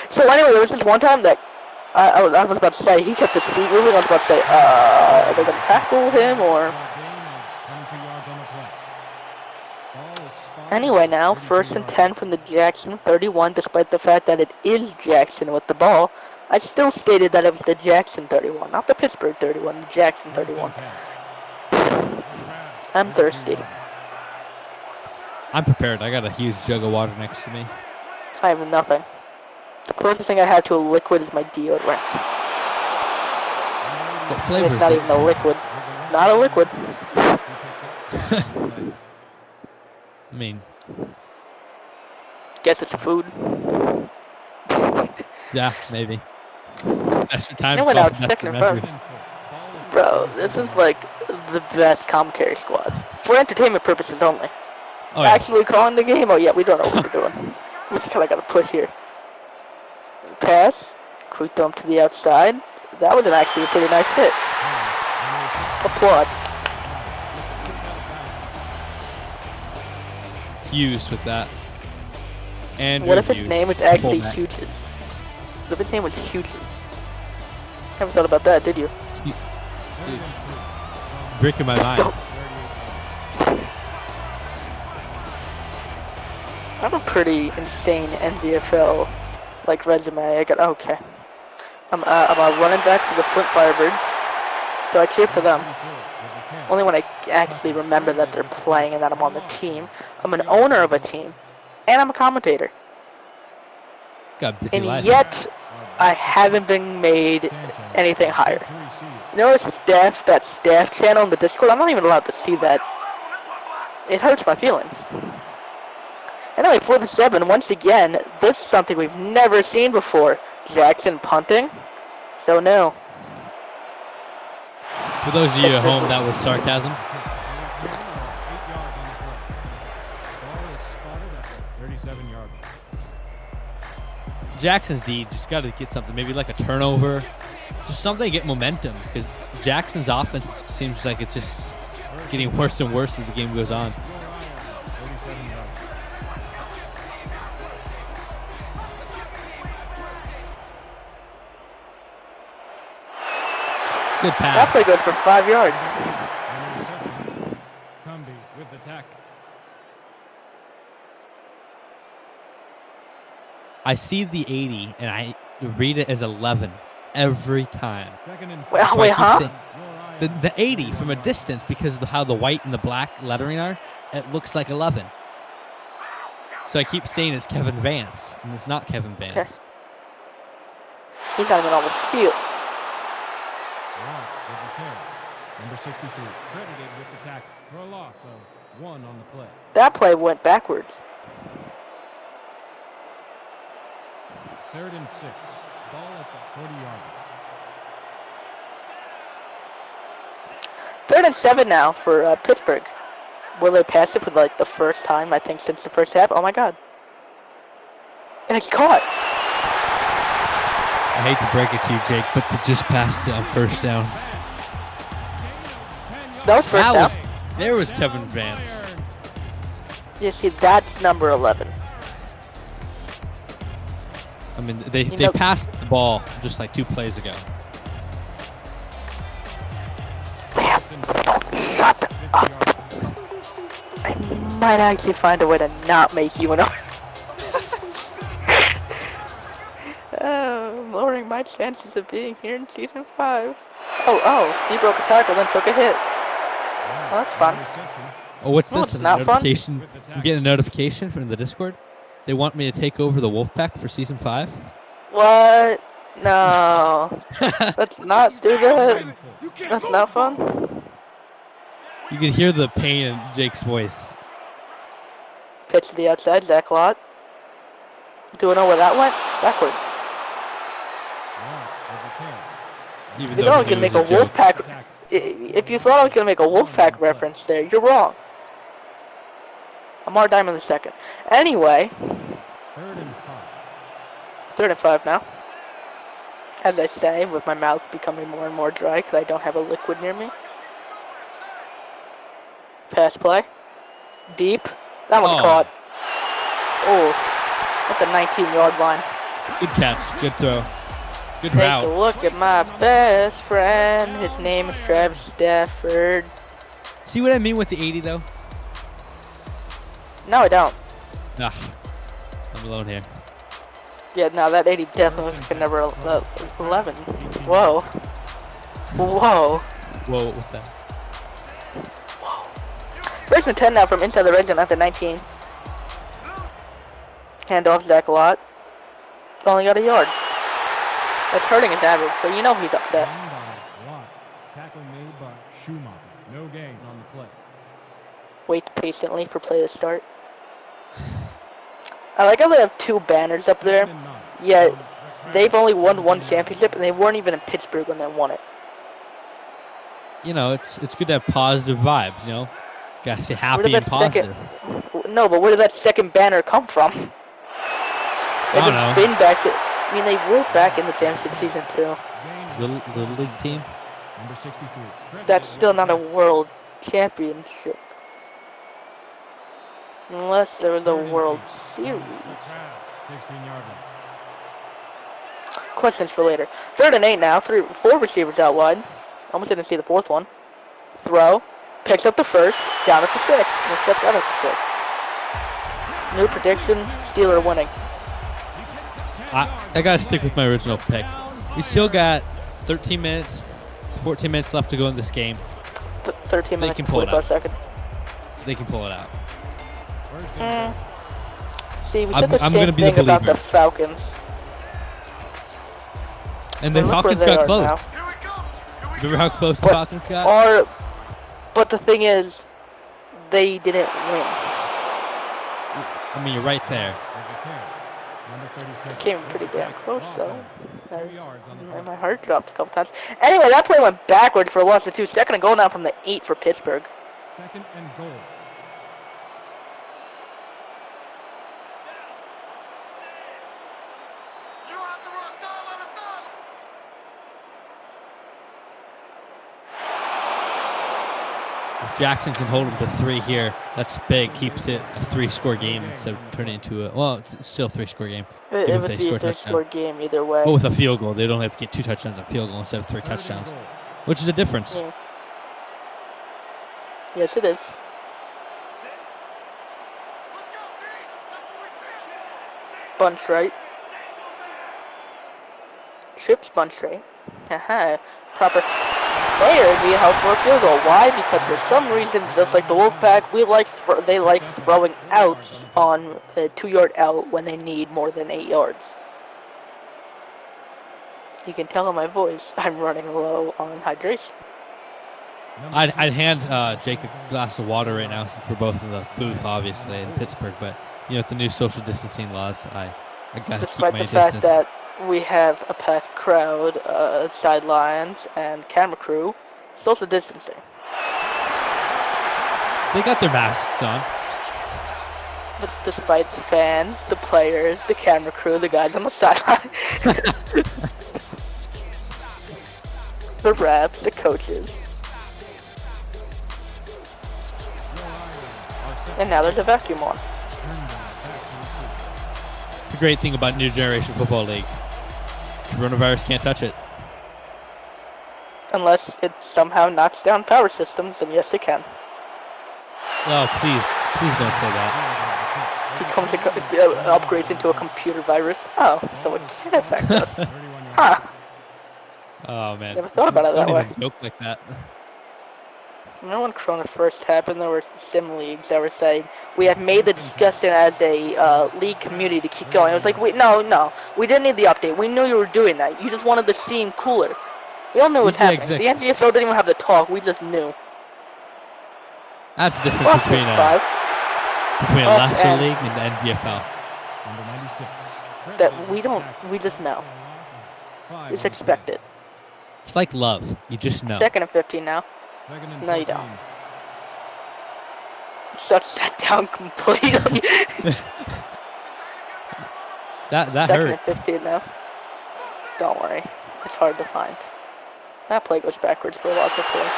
So anyway, there was this one time that I was about to say, he kept his feet moving. I was about to say, are they going to tackle him or... Anyway now, 1st and 10 from the Jackson 31, despite the fact that it is Jackson with the ball. I still stated that it was the Jackson 31, not the Pittsburgh 31, the Jackson 31. I'm thirsty. I'm prepared. I got a huge jug of water next to me. I have nothing. The closest thing I have to a liquid is my deodorant. What flavor It's is not it? even a liquid. Not a liquid. I mean, Guess it's food. yeah, maybe. Extra time. It went for all out the second and measures. first. Bro, this is like the best commentary squad. For entertainment purposes only. Oh, yes. Actually calling the game? Oh yeah, we don't know what we're doing. We just kinda gotta push here. Pass. Quick dump to the outside. That was actually a pretty nice hit. Applaud. Hughes with that. And What if its name was actually fullback. Hughes? What if its name was Hughes? Haven't thought about that, did you? Dude, breaking my mind. Don't. I have a pretty insane NGFL like resume. I got okay. I'm a running back for the Flint Firebirds, so I cheer for them. Only when I actually remember that they're playing and that I'm on the team. I'm an owner of a team, and I'm a commentator. Got a busy And life. yet, I haven't been made anything higher. You know that staff channel in the Discord? I'm not even allowed to see that. It hurts my feelings. Anyway, 4th and 7, once again, this is something we've never seen before. Jackson punting. So no. For those of you at home, that was sarcasm. 37-yard. Jackson's D just got to get something, maybe like a turnover, just something to get momentum, because Jackson's offense seems like it's just getting worse and worse as the game goes on. 37 yards. Good pass. That play good for 5 yards. An interception. Cumby with the tackle. I see the 80 and I read it as 11 every time. Second and Wait, So I wait, keep huh? saying- The 80 from a distance, because of how the white and the black lettering are, it looks like 11. So I keep saying it's Kevin Vance, and it's not Kevin Vance. Okay. He's not even on the field. Ross with the carry. Number 63 credited with the tackle for a loss of 1 on the play. That play went backwards. 3rd and 6. Ball at the 40-yard. 3rd and 7 now for Pittsburgh. Will they pass it for like the first time, I think, since the first half? Oh my god. And it's caught. I hate to break it to you, Jake, but they just passed it on first down. That was first down. There was Kevin Vance. You see, that's number 11. I mean, they know- passed the ball just like 2 plays ago. Shut up. I might actually find a way to not make you an lowering my chances of being here in season 5. Oh, he broke a tackle, then took a hit. Well, that's fun. Oh, what's No, this? it's A not fun. notification? I'm getting a notification from the Discord. They want me to take over the Wolfpack for season 5. What? No. Let's not do that. That's not fun. You can hear the pain in Jake's voice. Pitch to the outside, Zach Lott. Do we know where that went? Backward. Even You though thought I he was gonna knew it make a joke. Wolfpack. If you thought I was gonna make a Wolfpack reference there, you're wrong. Amar Diamond the second. Anyway, 3rd and 5 now. As I say, with my mouth becoming more and more dry because I don't have a liquid near me. Pass play. Deep. That one's caught. Oh, at the 19-yard line. Good catch. Good throw. Good Take route. a look at my best friend. His name is Travis Stafford. See what I mean with the 80 though? No, I don't. Nah, I'm alone here. Yeah, no, that 80 definitely looks like a number 11. Whoa. Whoa. Whoa, what was that? First and 10 now from inside the red zone at the 19. Handoff Zach Lott. Only got a yard. That's hurting his average, so you know he's upset. Tackle made by Schumacher. No gain on the play. Wait patiently for play to start. I like how they have 2 banners up there, yet they've only won 1 championship, and they weren't even in Pittsburgh when they won it. You know, it's good to have positive vibes, you know? Gotta stay Where happy did and that positive. No, but where did that second banner come from? I don't know. Been back to, I mean, they were back in the championship season too. Little league team? Number 63. That's still not a world championship. Unless there was a World Series. 16-yard line. Questions for later. 3rd and 8 now. 4 receivers out wide. Almost didn't see the 4th one. Throw. Picks up the 1st. Down at the 6th. And steps out at the 6th. New prediction. Steeler winning. I gotta stick with my original pick. We still got 13 minutes, 14 minutes left to go in this game. 13 minutes can and pull it 45 out. seconds. They can pull it out. See, we said the I'm same gonna be the thing about believer. the Falcons. And the Well, look where Falcons they got are close. Remember how close the But- Falcons got? But the thing is, they didn't win. I mean, you're right there. Number 36. Came pretty damn close, though. 2 yards on the play. And my heart dropped a couple times. Anyway, that play went backwards for a loss of 2. 2nd and goal now from the 8 for Pittsburgh. 2nd and goal. If Jackson can hold him to 3 here, that's big. Keeps it a 3-score game instead of turning it into a, well, it's still a 3-score game. It Even if would they be score a a touchdown. 3-score game either way. But with a field goal, they don't have to get 2 touchdowns on field goal instead of 3 touchdowns, which is a difference. Yeah. Yes, it is. Bunch right. Trips bunch right. Haha. Proper player would be held for a field goal. Why? Because for some reason, just like the Wolfpack, they like throwing outs on a 2-yard out when they need more than 8 yards. You can tell in my voice, I'm running low on hydration. I'd hand Jake a glass of water right now since we're both in the booth, obviously, in Pittsburgh. But, you know, with the new social distancing laws, I got to keep Despite my the distance. fact that we have a packed crowd, sidelines, and camera crew, social distancing. They got their masks on. But despite the fans, the players, the camera crew, the guys on the sideline, the refs, the coaches. And now there's a vacuum on. The great thing about New Generation Football League, coronavirus can't touch it. Unless it somehow knocks down power systems, and yes it can. Oh, please don't say that. Becomes upgrades into a computer virus. Oh, so it can affect us. Huh. Oh man, Never thought about it don't that way. even joke like that. Remember when Corona first happened, there were sim leagues that were saying, we have made the discussion as a league community to keep going. It was like, wait, no, we didn't need the update. We knew you were doing that. You just wanted to seem cooler. We all knew what was Yeah, happening. exactly. The NGFL didn't even have the talk. We just knew. That's the difference Lost between 5. between a Us Lasso and- League and the NGFL. Number 96. That we don't, we just know. It's expected. It's like love. You just know. 2nd and 15 now. No, you don't. Shuts that down completely. That 2nd hurt. and 15 now. Don't worry. It's hard to find. That play goes backwards for lots of points.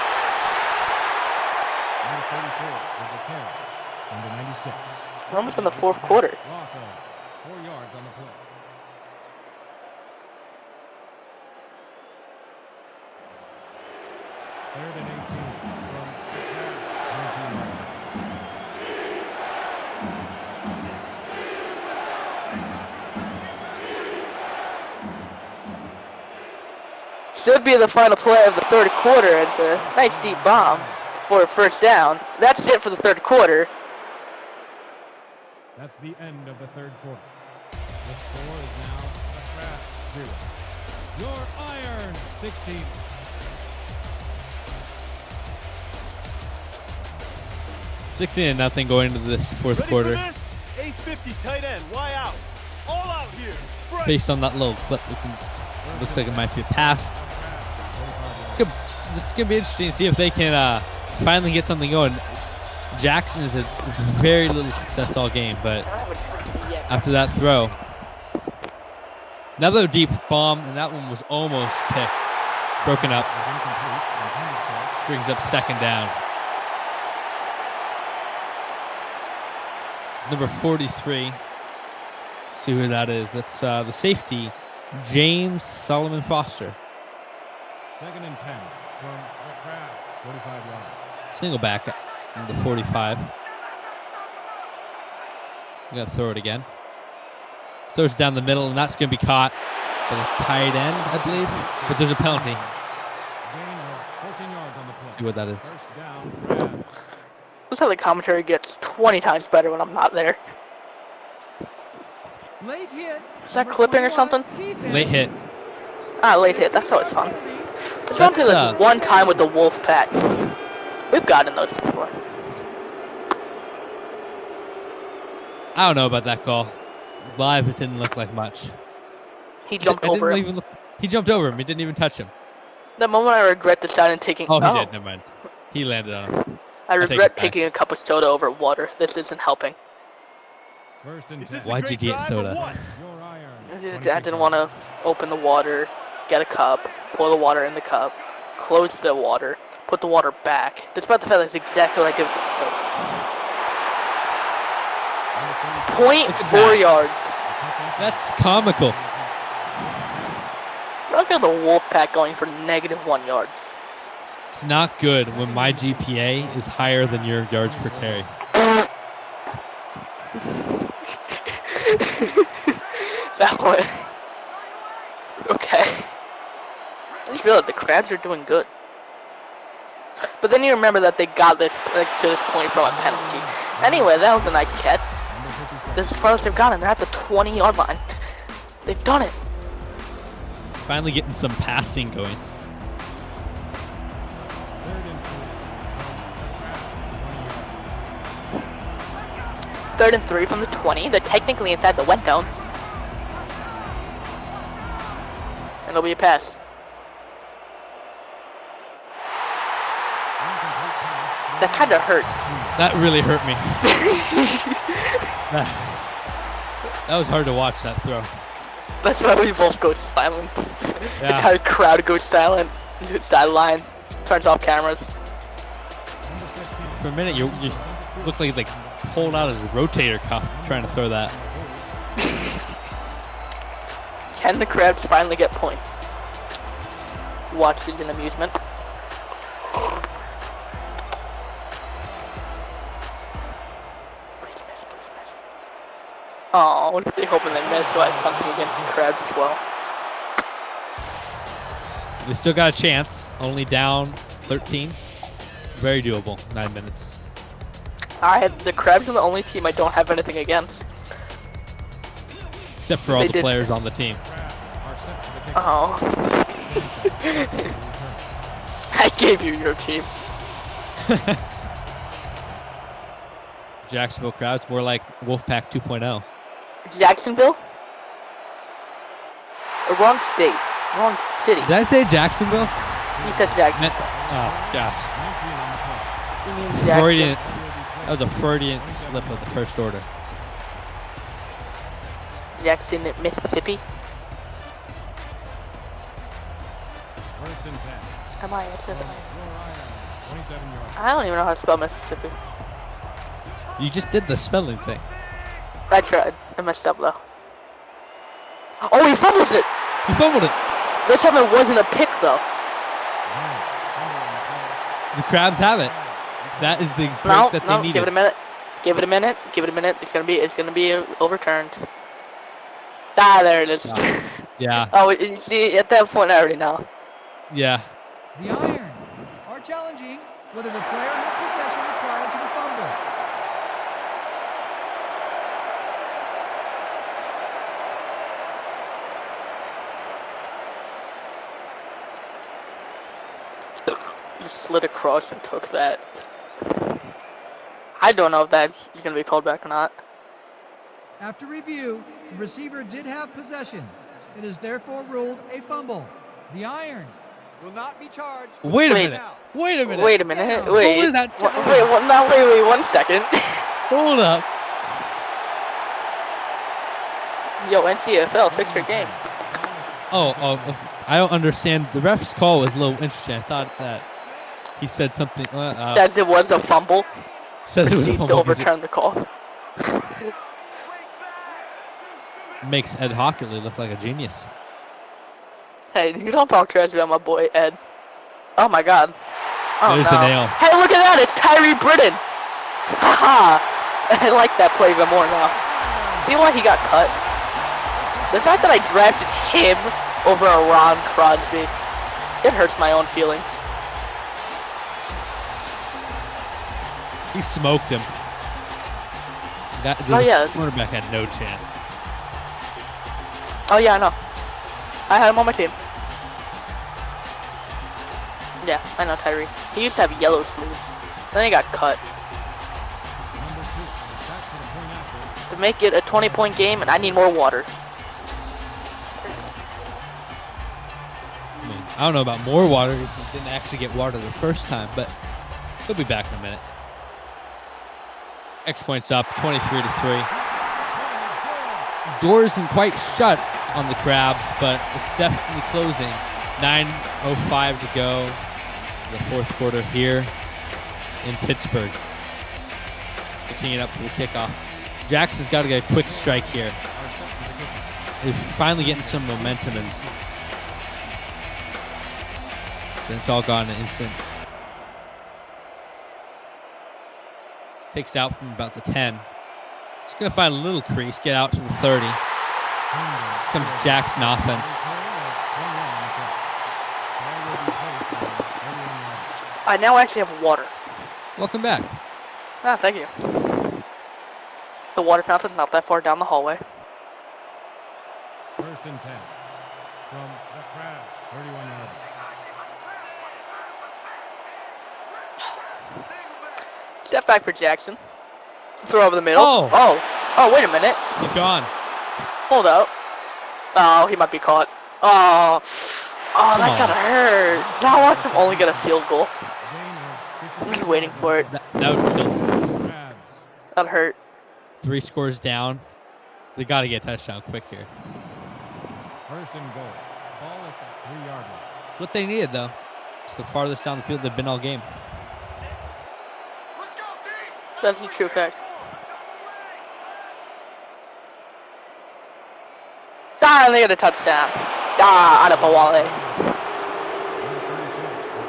Number 34 with the carry. Number 96. We're almost in the 4th quarter. Loss of 4 yards on the play. Third and 18 from 19 yards. Should be the final play of the 3rd quarter. It's a nice deep bomb for a first down. That's it for the 3rd quarter. That's the end of the 3rd quarter. The score is now 0. Your Iron 16. 16-0 going into this 4th Ready quarter. for this? Ace 50 tight end. Why out? All out here. Right. Based on that little clip, looks like it might be a pass. This is gonna be interesting to see if they can finally get something going. Jackson has had very little success all game, but after that throw, another deep bomb, and that one was almost picked, broken up. Brings up 2nd down. Number 43. See who that is. That's the safety, James Solomon Foster. 2nd and 10 from the crowd. 45 yards. Single back at the 45. We got to throw it again. Throws it down the middle, and that's going to be caught for the tight end, I believe. But there's a penalty. Gain of 14 yards on the play. See what that is. First down, Rams. Looks like the commentary gets 20 times better when I'm not there. Late hit. Is that clipping or something? Late hit. Ah, late hit. That's always fun. Let's run through That's, this one time with the wolf pack. We've gotten those before. I don't know about that call. Live, it didn't look like much. He jumped It didn't over him. even look- he jumped over him. He didn't even touch him. The moment I regret deciding taking. Oh, he did. Never mind. He landed on him. I take regret it back. taking a cup of soda over water. This isn't helping. First and Is 10. this a Why'd great you get drive soda? or what? Your Iron. I didn't want to open the water, get a cup, pour the water in the cup, close the water, put the water back. Despite the fact that's exactly what I did with the soda. Number 0.4 yards. That's comical. Look at the wolf pack going for -1 yards. It's not good when my GPA is higher than your yards per carry. That one. Okay. I just realized the Crabs are doing good. But then you remember that they got this to this point from a penalty. Anyway, that was a nice catch. This is as far as they've gotten. They're at the 20-yard line. They've done it. Finally getting some passing going. 3rd and 3 from the 20. They're technically inside the wet zone. And it'll be a pass. That kind of hurt. That really hurt me. That was hard to watch, that throw. That's why we both go silent. Yeah. The entire crowd goes silent. Sideline. Turns off cameras. For a minute, you just looked like he pulled out his rotator cuff trying to throw that. Can the Crabs finally get points? Watch is an amusement. Please miss, please miss. Oh, I'm really hoping they miss so I have something against the Crabs as well. They still got a chance. Only down 13. Very doable. 9 minutes. The Crabs are the only team I don't have anything against. Except for all They the did- players on the team. Oh. I gave you your team. Jacksonville Crabs, more like Wolfpack 2.0. Jacksonville? Wrong state. Wrong city. Did I say Jacksonville? He said Jacksonville. Oh, gosh. You mean Jackson. Freudian. That was a Freudian slip of the first order. Jackson, Mississippi. First and 10. Am I Mississippi? 27 yards. I don't even know how to spell Mississippi. You just did the spelling thing. I tried. I messed up though. Oh, he fumbled it! You fumbled it. This time it wasn't a pick though. The Crabs have it. That is the break No, that they no, needed. give it a minute. Give it a minute. Give it a minute. It's gonna be overturned. Ah, there it is. Oh. Yeah, Oh, you see, at that point I already know. yeah. The Iron are challenging whether the player had possession prior to the fumble. Just slid across and took that. I don't know if that's gonna be called back or not. After review, the receiver did have possession. It is therefore ruled a fumble. The Iron will not be charged. Wait a Wait. minute. Wait a minute. Wait a minute. What Wait. was that? Wait 1 second. Hold up. Yo, NGFL, fix your game. Oh, I don't understand. The ref's call was a little interesting. I thought that he said something. Says it was a fumble. Says it was a Proceeds to fumble 'cause overturn the call. it makes Ed Hockerly look like a genius. Hey, you don't talk trash about my boy Ed. Oh my God. Oh There's no. the nail. Hey, look at that! It's Tyree Britton. Haha. I like that play even more now. See why he got cut? The fact that I drafted him over a Ron Crosby, it hurts my own feelings. He smoked him. Oh, yeah. The quarterback had no chance. Oh yeah, I know. I had him on my team. Yeah, I know Tyree. He used to have yellow sleeves. Then he got cut. Number 2. Back to the point after. To make it a 20-point game, and I need more water. I mean, I don't know about more water. He didn't actually get water the first time, but he'll be back in a minute. X points up, 23-3. Door isn't quite shut on the Crabs, but it's definitely closing. 9:05 to go. The fourth quarter here in Pittsburgh. Picking it up for the kickoff. Jackson's got to get a quick strike here. They're finally getting some momentum, and then it's all gone in an instant. Takes out from about the 10. He's going to find a little crease, get out to the 30. Comes Jackson offense. I now actually have water. Welcome back. Ah, thank you. The water fountain's not that far down the hallway. First and 10. From the Crabs. 31 yards. Step back for Jackson. Throw over the middle. Oh. Oh, wait a minute. He's gone. Hold up. Oh, he might be caught. Oh, that's Come gotta on. hurt. Now watch him only get a field goal. Gain of I'm just waiting for it. That would kill. Crabs. That hurt. 3 scores down. They got to get a touchdown quick here. First and goal. Ball at the 3-yard line. It's what they needed, though. It's the farthest down the field they've been all game. That's a true fact. And they get a touchdown. Adebawale.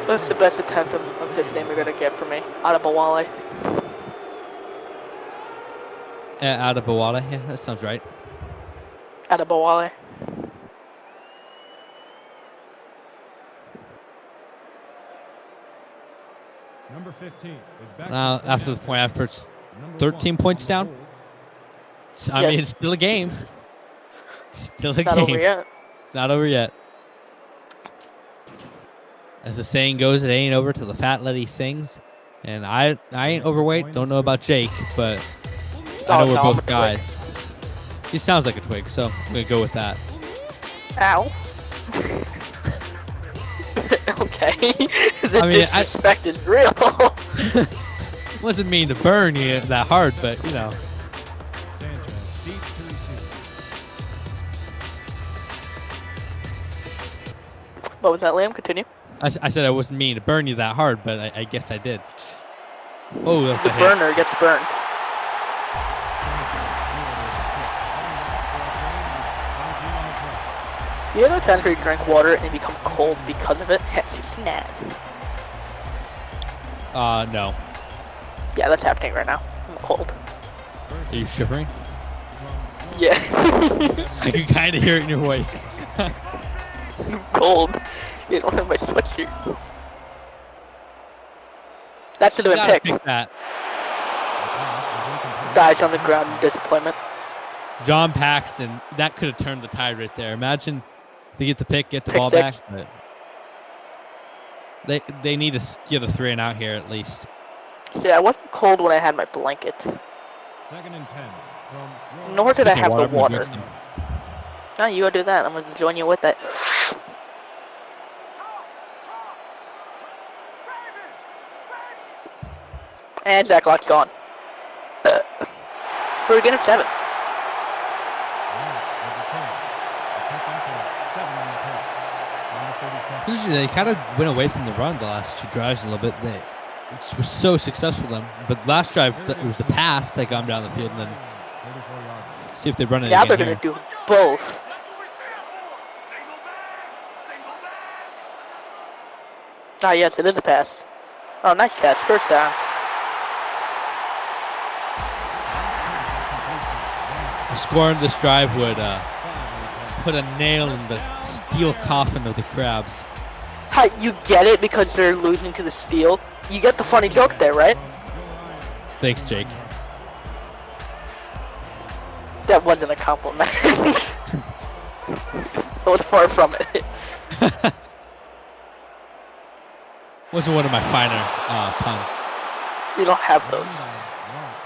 That's the best attempt of his name you're gonna get from me. Adebawale. Adebawale. Yeah, that sounds right. Adebawale. Number 15 is back Now, to after the point after it's number 13 1 points on the down. hold. I mean, Yes. it's still a game. Still a It's not game. over yet. It's not over yet. As the saying goes, it ain't over till the fat lady sings. And I ain't overweight. Don't know about Jake, but I know Oh, we're no, I'm a both twig. guys. He sounds like a twig, so I'm gonna go with that. Ow. Okay. The I mean, disrespect is real. Wasn't mean to burn you that hard, but you know. Sanchez deep to receive. What was that, Liam? Continue. I said I wasn't mean to burn you that hard, but I guess I did. Oh, that's The a hit. burner gets burned. You know, it's after you drink water and you become cold because of it? Snap. No. Yeah, that's happening right now. I'm cold. Are you shivering? Yeah. I can kind of hear it in your voice. I'm cold. You don't have my sweatshirt. That should have been Gotta picked. pick that. Died on the ground in disappointment. John Paxton, that could have turned the tide right there. Imagine they get the pick, get the Pick ball six. back. But they need to get a 3 and out here at least. Yeah, I wasn't cold when I had my blanket. 2nd and 10 from Nor did I Speaking of have the water, I'm gonna water. drink some. No, you go do that. I'm gonna join you with that. And Zach Lock's gone. We're again at 7. They kind of went away from the run the last 2 drives a little bit. They was so successful them. But last drive, it was the pass that got them down the field. And then see if they run it Now again they're here. gonna do both. Ah, yes, it is a pass. Oh, nice catch. First down. Scoring this drive would put a nail in the steel coffin of the Crabs. Hi, you get it because they're losing to the Steel? You get the funny joke there, right? Thanks, Jake. That wasn't a compliment. It was far from it. Wasn't one of my finer puns. You don't have those.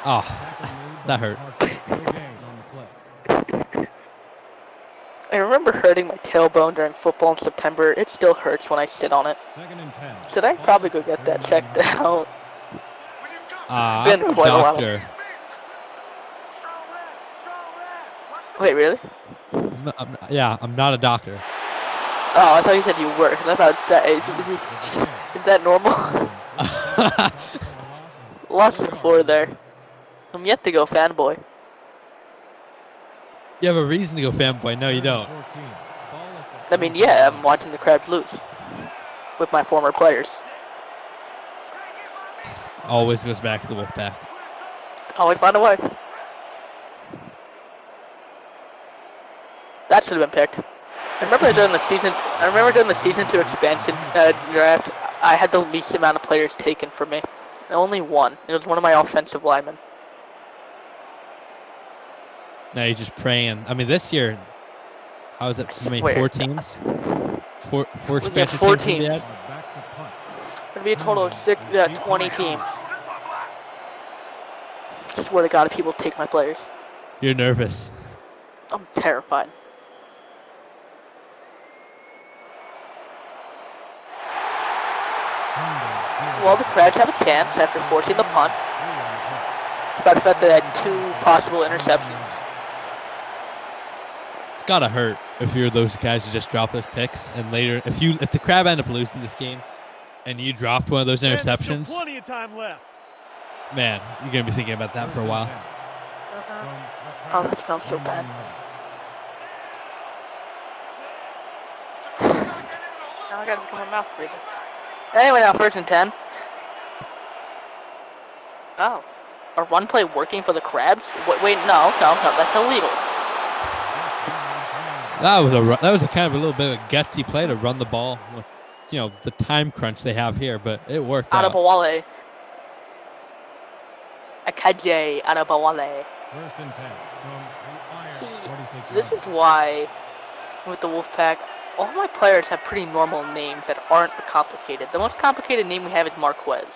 Oh, that hurt. I remember hurting my tailbone during football in September. It still hurts when I sit on it. 2nd and 10. Should I probably go get that checked out? I'm been a quite a while. doctor. Wait, really? I'm not a doctor. Oh, I thought you said you were. That's how it's say. Is that normal? Lost the 4 there. I'm yet to go fanboy. You have a reason to go fanboy. No, you don't. I mean, yeah, I'm watching the Crabs lose with my former players. Always goes back to the Wolfpack. Always find a way. That should have been picked. I remember during the season 2 expansion draft, I had the least amount of players taken from me. Only one. It was one of my offensive linemen. Now you're just praying. I mean, this year, how is it? How many? Wait. 4 teams? Four Yeah, expansion 4 teams. teams. we had? It'd be a total of 20 teams. Swear to God, if people take my players. You're nervous. I'm terrified. Well, the Crabs have a chance after forcing the punt. Despite the fact that they had 2 possible interceptions. It's gotta hurt if you're those guys who just drop those picks, and later, if the Crab end up losing this game, and you dropped one of those And there's interceptions, still plenty of time left. man, you're gonna be thinking about that for a while. Oh, that smells so bad. Now I gotta become a mouth breather. Anyway, now 1st and 10. Oh. A run play working for the Crabs? Wait, no, that's illegal. That was a kind of a little bit of a gutsy play to run the ball with, the time crunch they have here, but it worked out. Adebowale. Akaje Arabawale. First and 10 from the Iron. See, 46 this is yards. why with the Wolfpack, all my players have pretty normal names that aren't complicated. The most complicated name we have is Marquez.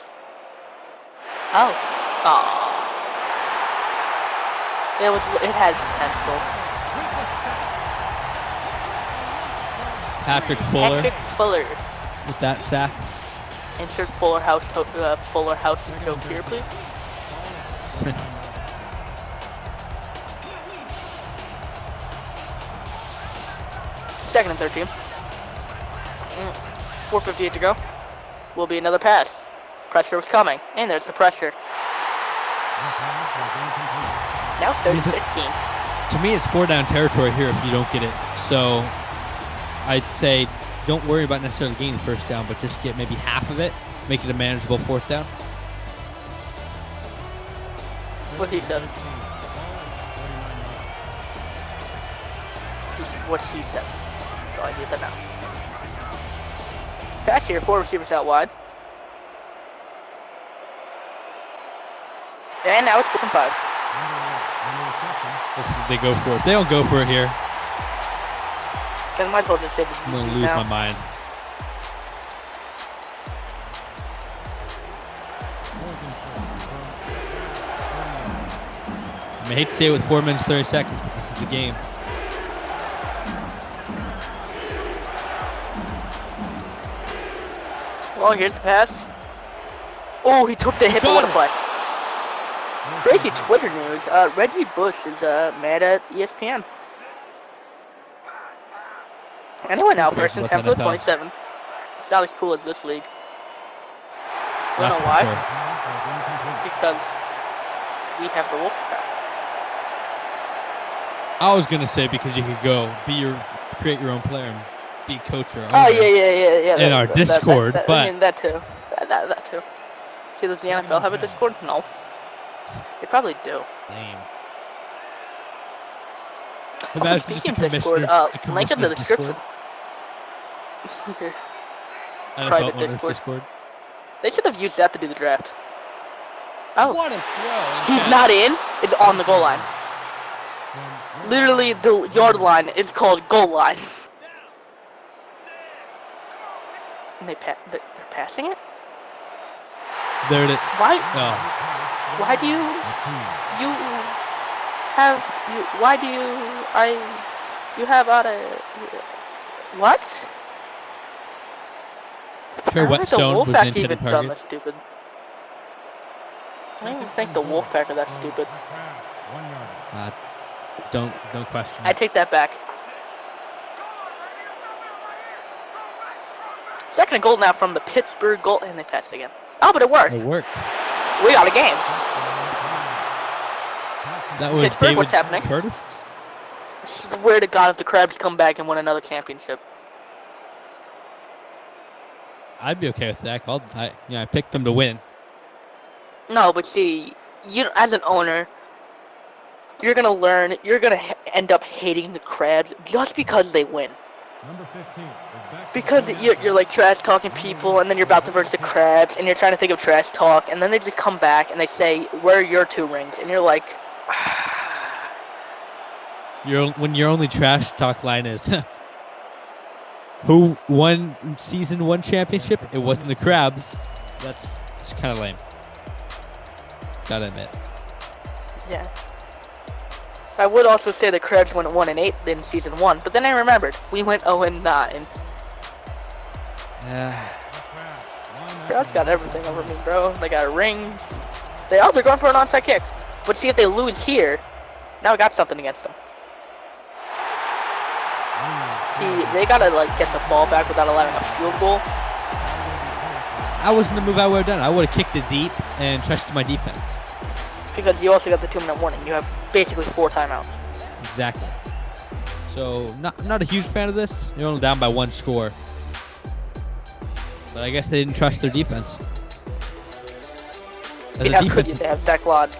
Oh. Aww. It has potential. Patrick Fuller Patrick Fuller. with that sack. Insert Fuller House joke here, please. Second and 13. 4:58 to go. Will be another pass. Pressure was coming, and there's the pressure. Now 30-15. To me, it's 4-down territory here if you don't get it. So I'd say don't worry about necessarily getting the first down, but just get maybe half of it. Make it a manageable 4th down. What he said. What she said. So I did that now. Pass here, 4 receivers out wide. And now it's 4th and 5. They go for it. They don't go for it here. Then might as well just say this. I'm going to lose my mind. I hate to say it with 4 minutes, 30 seconds, but this is the game. Well, here's the pass. Oh, he took the hit, but what a play. Crazy Twitter news. Reggie Bush is mad at ESPN. Anyway, now first and 10 for the 27. It's not as cool as this league. You know why? Because we have the Wolfpack. I was gonna say because you could go create your own player and be coach or owner. Oh yeah. In our Discord, but but I mean that too. That too. See, does the NFL have a Discord? No. They probably do. lame. Also, Imagine just speaking a of Discord, commissioner's- link in the description. NFL Private owners Discord. They should have used that to do the draft. Oh, What a throw! he's not in. It's on the goal line. Literally, the yard line is called goal line. And they're passing it. There it is. Why? Oh, Why do you have out of what? Fair How wet is the stone was the Wolfpack intended even done target. that stupid? I don't even think the Wolfpack are that stupid. Don't question I it. take that back. Second and goal now from the Pittsburgh goal, and they passed again. Oh, but it worked. It worked. We got a game. That was Pittsburgh, David what's happening? Curtis. I swear to God, if the Crabs come back and win another championship. I'd be okay with that. I picked them to win. No, but see, you as an owner, you're gonna end up hating the Crabs just because they win. Number 15 is back. Because you're like trash talking people, and then you're about to verse the Crabs, and you're trying to think of trash talk, and then they just come back and they say, "Where are your 2 rings?" And you're like, When your only trash talk line is, who won season 1 championship? It wasn't the Crabs. That's kind of lame. Gotta admit. yeah. I would also say the Crabs went 1-8 in season 1, but then I remembered we went 0-9. Crabs got everything over me, bro. They got rings. They're going for an onside kick. But see, if they lose here, now we got something against them. See, they gotta get the ball back without allowing a field goal. That wasn't the move I would have done. I would have kicked it deep and trusted my defense. Because you also got the 2-minute warning. You have basically 4 timeouts. Exactly. So not a huge fan of this. They're only down by 1 score. But I guess they didn't trust their defense. How could you? They have Zach Lott.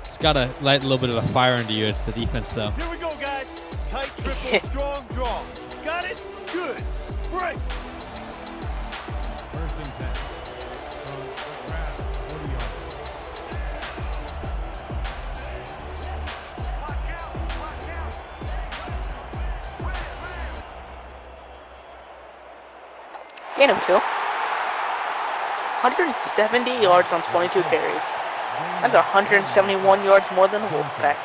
It's got to light a little bit of a fire under you. It's the defense, though. Here we go, guys. Tight triple, strong draw. Got it? Good. Break. First and 10. From the Crabs, 40 yards. Gain him 2. 170 yards on 22 carries. That's 171 yards more than the Wolfpack.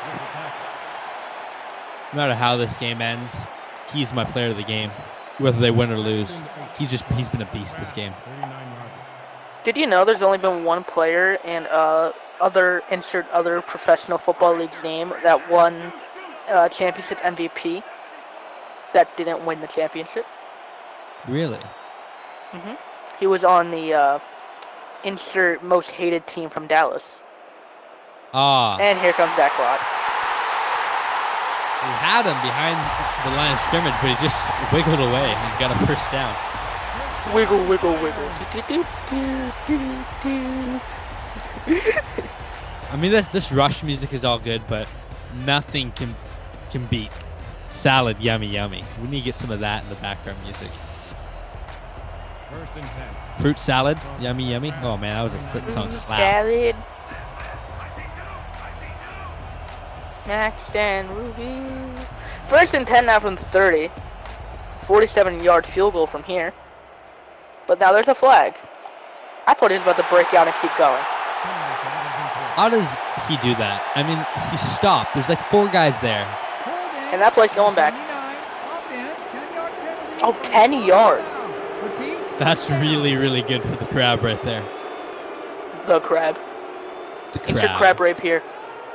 No matter how this game ends, he's my player of the game. Whether they win or lose, he's been a beast this game. Did you know there's only been one player in insert other professional football league's name that won championship MVP that didn't win the championship? Really? Mm-hmm. He was on the insert most hated team from Dallas. Ah. And here comes Zach Lott. He had him behind the line of scrimmage, but he just wiggled away and got a first down. Wiggle, wiggle, wiggle. I mean, this rush music is all good, but nothing can beat salad, yummy, yummy. We need to get some of that in the background music. First and 10. Fruit salad, yummy, yummy. Oh man, that was a song slap. Salad. Max and Ruby. First and 10 now from 30. 47-yard field goal from here. But now there's a flag. I thought he was about to break out and keep going. How does he do that? I mean, he stopped. There's like 4 guys there. And that play's going back. Oh, 10 yards. That's really, really good for the crab right there. The crab. The crab. Insert crab rape here.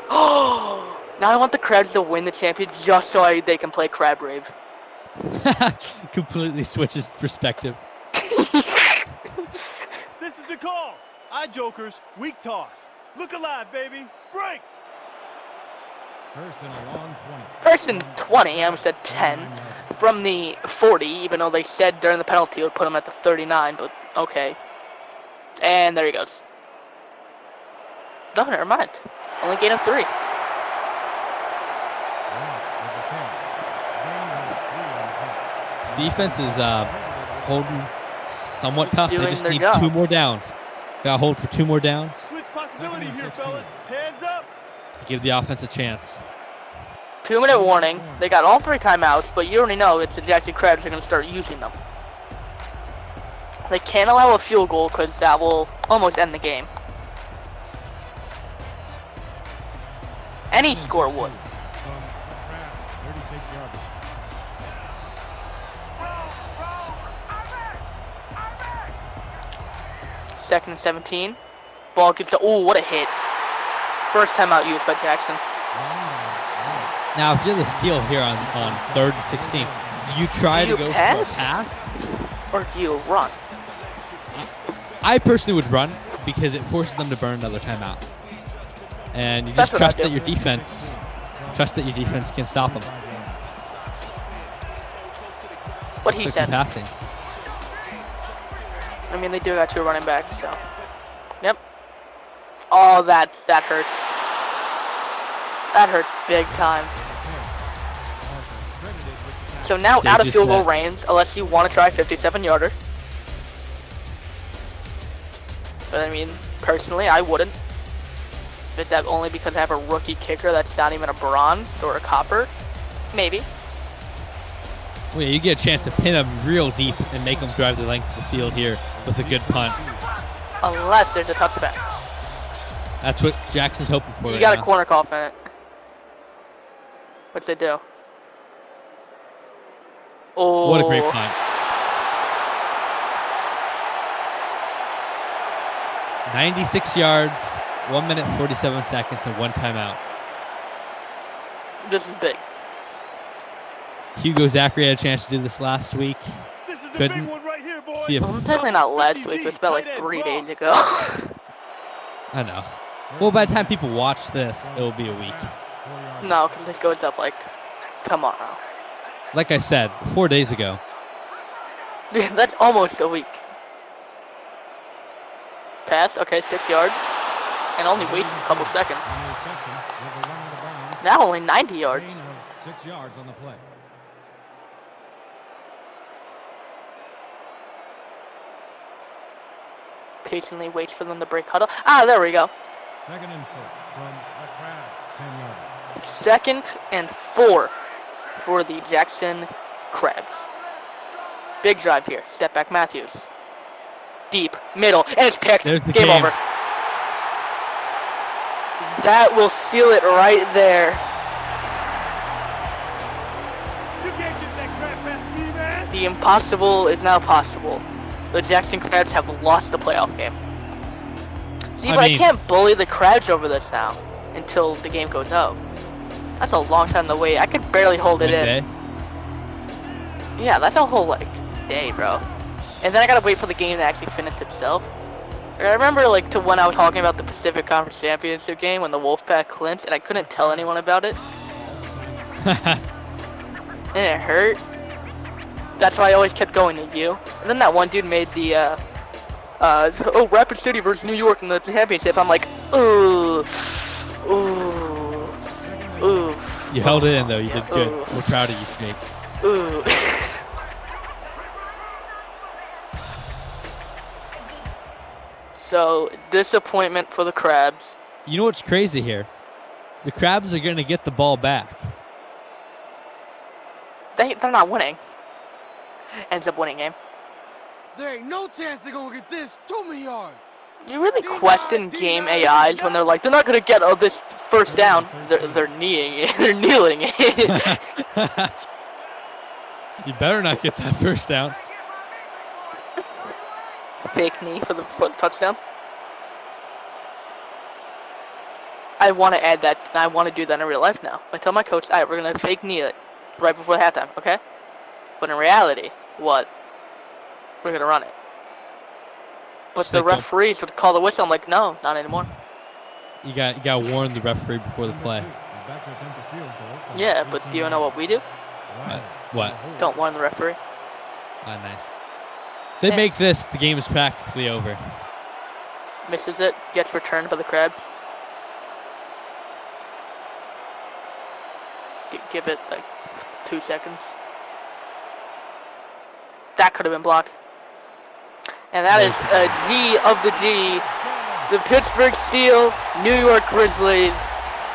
Oh! Now I want the Crabs to win the championship just so they can play crab rave. Completely switches perspective. This is the call. Eye jokers, weak toss. Look alive, baby. Break. First and a long 20. First and 20, I almost said 10. From the 40, even though they said during the penalty it would put him at the 39, but okay. And there he goes. No, never mind. Only gain of 3. Defense is holding somewhat tough. They Doing just their need job. 2 more downs. Got to hold for 2 more downs. Switch possibility here, fellas. Hands up. Give the offense a chance. 2-minute warning. They got all 3 timeouts, but you already know it's the Jackson Crabs are going to start using them. They can't allow a field goal because that will almost end the game. Any score would. Second and 17. Ball gets to. Oh, what a hit. First timeout used by Jackson. Now, if you're the steal here on 3rd and 16, you try Do you to go pass? for a pass. Or do you run? I personally would run because it forces them to burn another timeout. And you That's just what I trust do. that your defense can stop them. What he Quick said. passing. I mean, they do got 2 running backs, so. Yep. Oh, that hurts. That hurts big time. So now Stay out of just field goal that. range, unless you want to try 57-yarder. But I mean, personally, I wouldn't. Is that only because I have a rookie kicker that's not even a bronze or a copper? Maybe. Well, yeah, you get a chance to pin them real deep and make them drive the length of the field here with a good punt. Unless there's a touchback. That's what Jackson's hoping for. You right got now. a corner cough in it. What's they do? Oh. What a great punt. 96 yards, 1 minute 47 seconds, and 1 timeout. This is big. Hugo Zachary had a chance to do this last week. This is the Couldn't big one right here, boys. see if Well, technically not last week. It was about like 3 days ago. I know. Well, by the time people watch this, it will be a week. No, because this goes up like tomorrow. Like I said, 4 days ago. That's almost a week. Pass, okay, 6 yards. And only wasted a couple seconds. Now only 90 yards. 6 yards on the play. Patiently waits for them to break huddle. Ah, there we go. Second and 4 from the crowd. 10 yards. 2nd and 4 for the Jackson Crabs. Big drive here. Step back Matthews. Deep. Middle. And it's picked. There's the Game over. That will seal it right there. You can't get that crap past me, man. The impossible is now possible. The Jackson Crabs have lost the playoff game. See, but I can't bully the Crabs over this now until the game goes out. That's a long time to wait. I could barely hold it in. Yeah, that's a whole like day, bro. And then I gotta wait for the game to actually finish itself. I remember like to when I was talking about the Pacific Conference Championship game when the Wolfpack clinched, and I couldn't tell anyone about it. And it hurt. That's why I always kept going to you. And then that one dude made the Rapid City versus New York in the championship. I'm like, ooh, ooh, ooh. You held it in though. You did good. We're proud of you, Snake. Ooh. So, disappointment for the Crabs. You know what's crazy here? The Crabs are going to get the ball back. They're not winning. Ends up winning game. There ain't no chance they're gonna get this. 2 many yards. You really question game AIs when they're like, they're not going to get this first down. They're kneeing it. They're kneeling it. You better not get that first down. Fake knee for the touchdown. I want to add that. I want to do that in real life now. I tell my coach, all right, we're going to fake knee it right before halftime, okay? But in reality, what? We're going to run it. But the referees would call the whistle. I'm like, no, not anymore. You got to warn the referee before the play. Yeah, but do you know what we do? What? Don't warn the referee. Ah, nice. They make this, the game is practically over. Misses it, gets returned by the Crabs. Give it like 2 seconds. That could have been blocked. And that is a G of the G. The Pittsburgh Steel, New York Grizzlies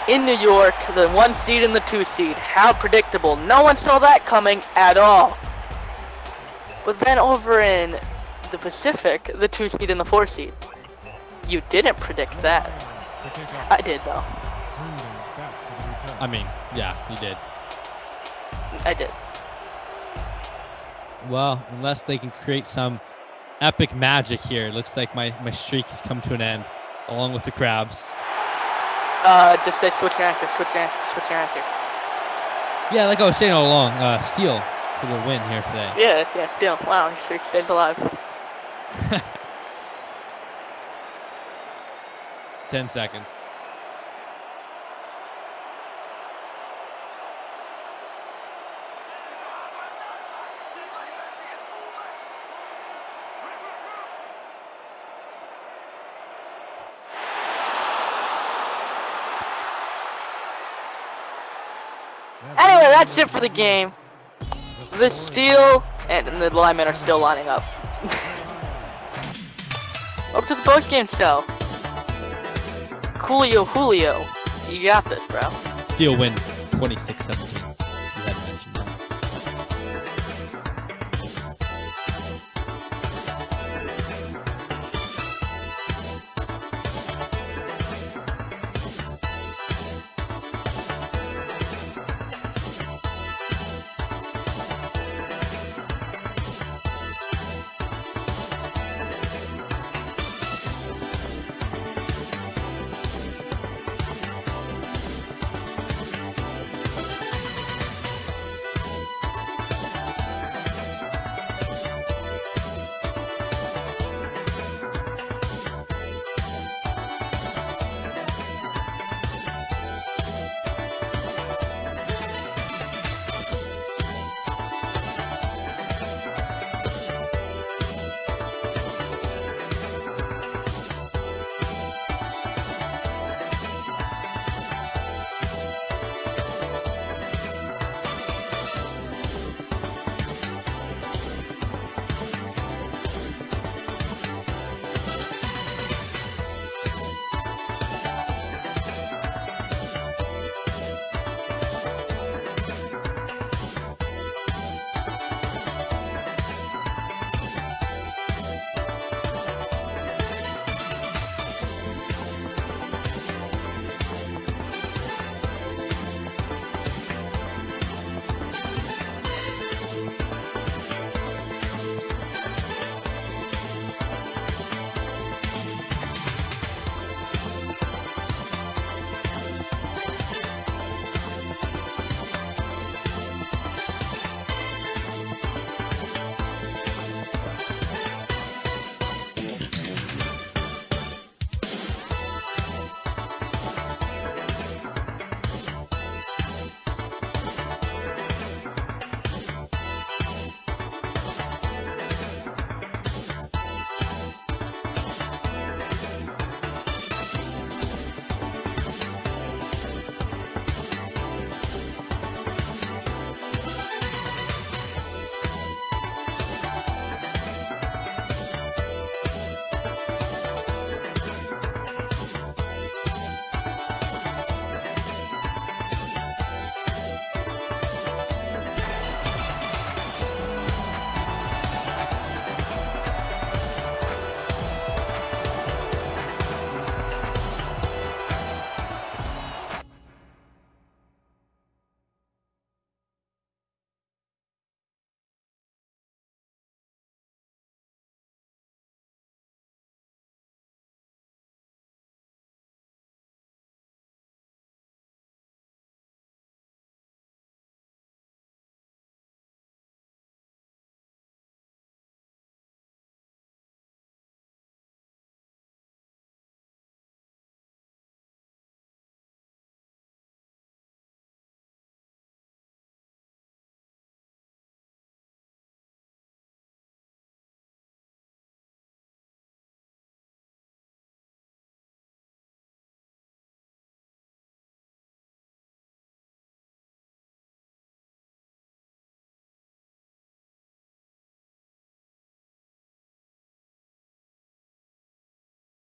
in New York, the 1 seed and the 2 seed. How predictable. No one saw that coming at all. But then over in the Pacific, the 2 seed and the 4 seed. You didn't predict that. I did though. I mean, yeah, you did. I did. Well, unless they can create some epic magic here, it looks like my streak has come to an end, along with the Crabs. Just say switch your answer, switch your answer, switch your answer. Yeah, like I was saying all along, Steel for the win here today. Yeah, Steel. Wow, your streak stays alive. 10 seconds. Anyway, that's it for the game. The Steel and the linemen are still lining up. Up to the post-game show. Julio, you got this, bro. Steel win 26-17.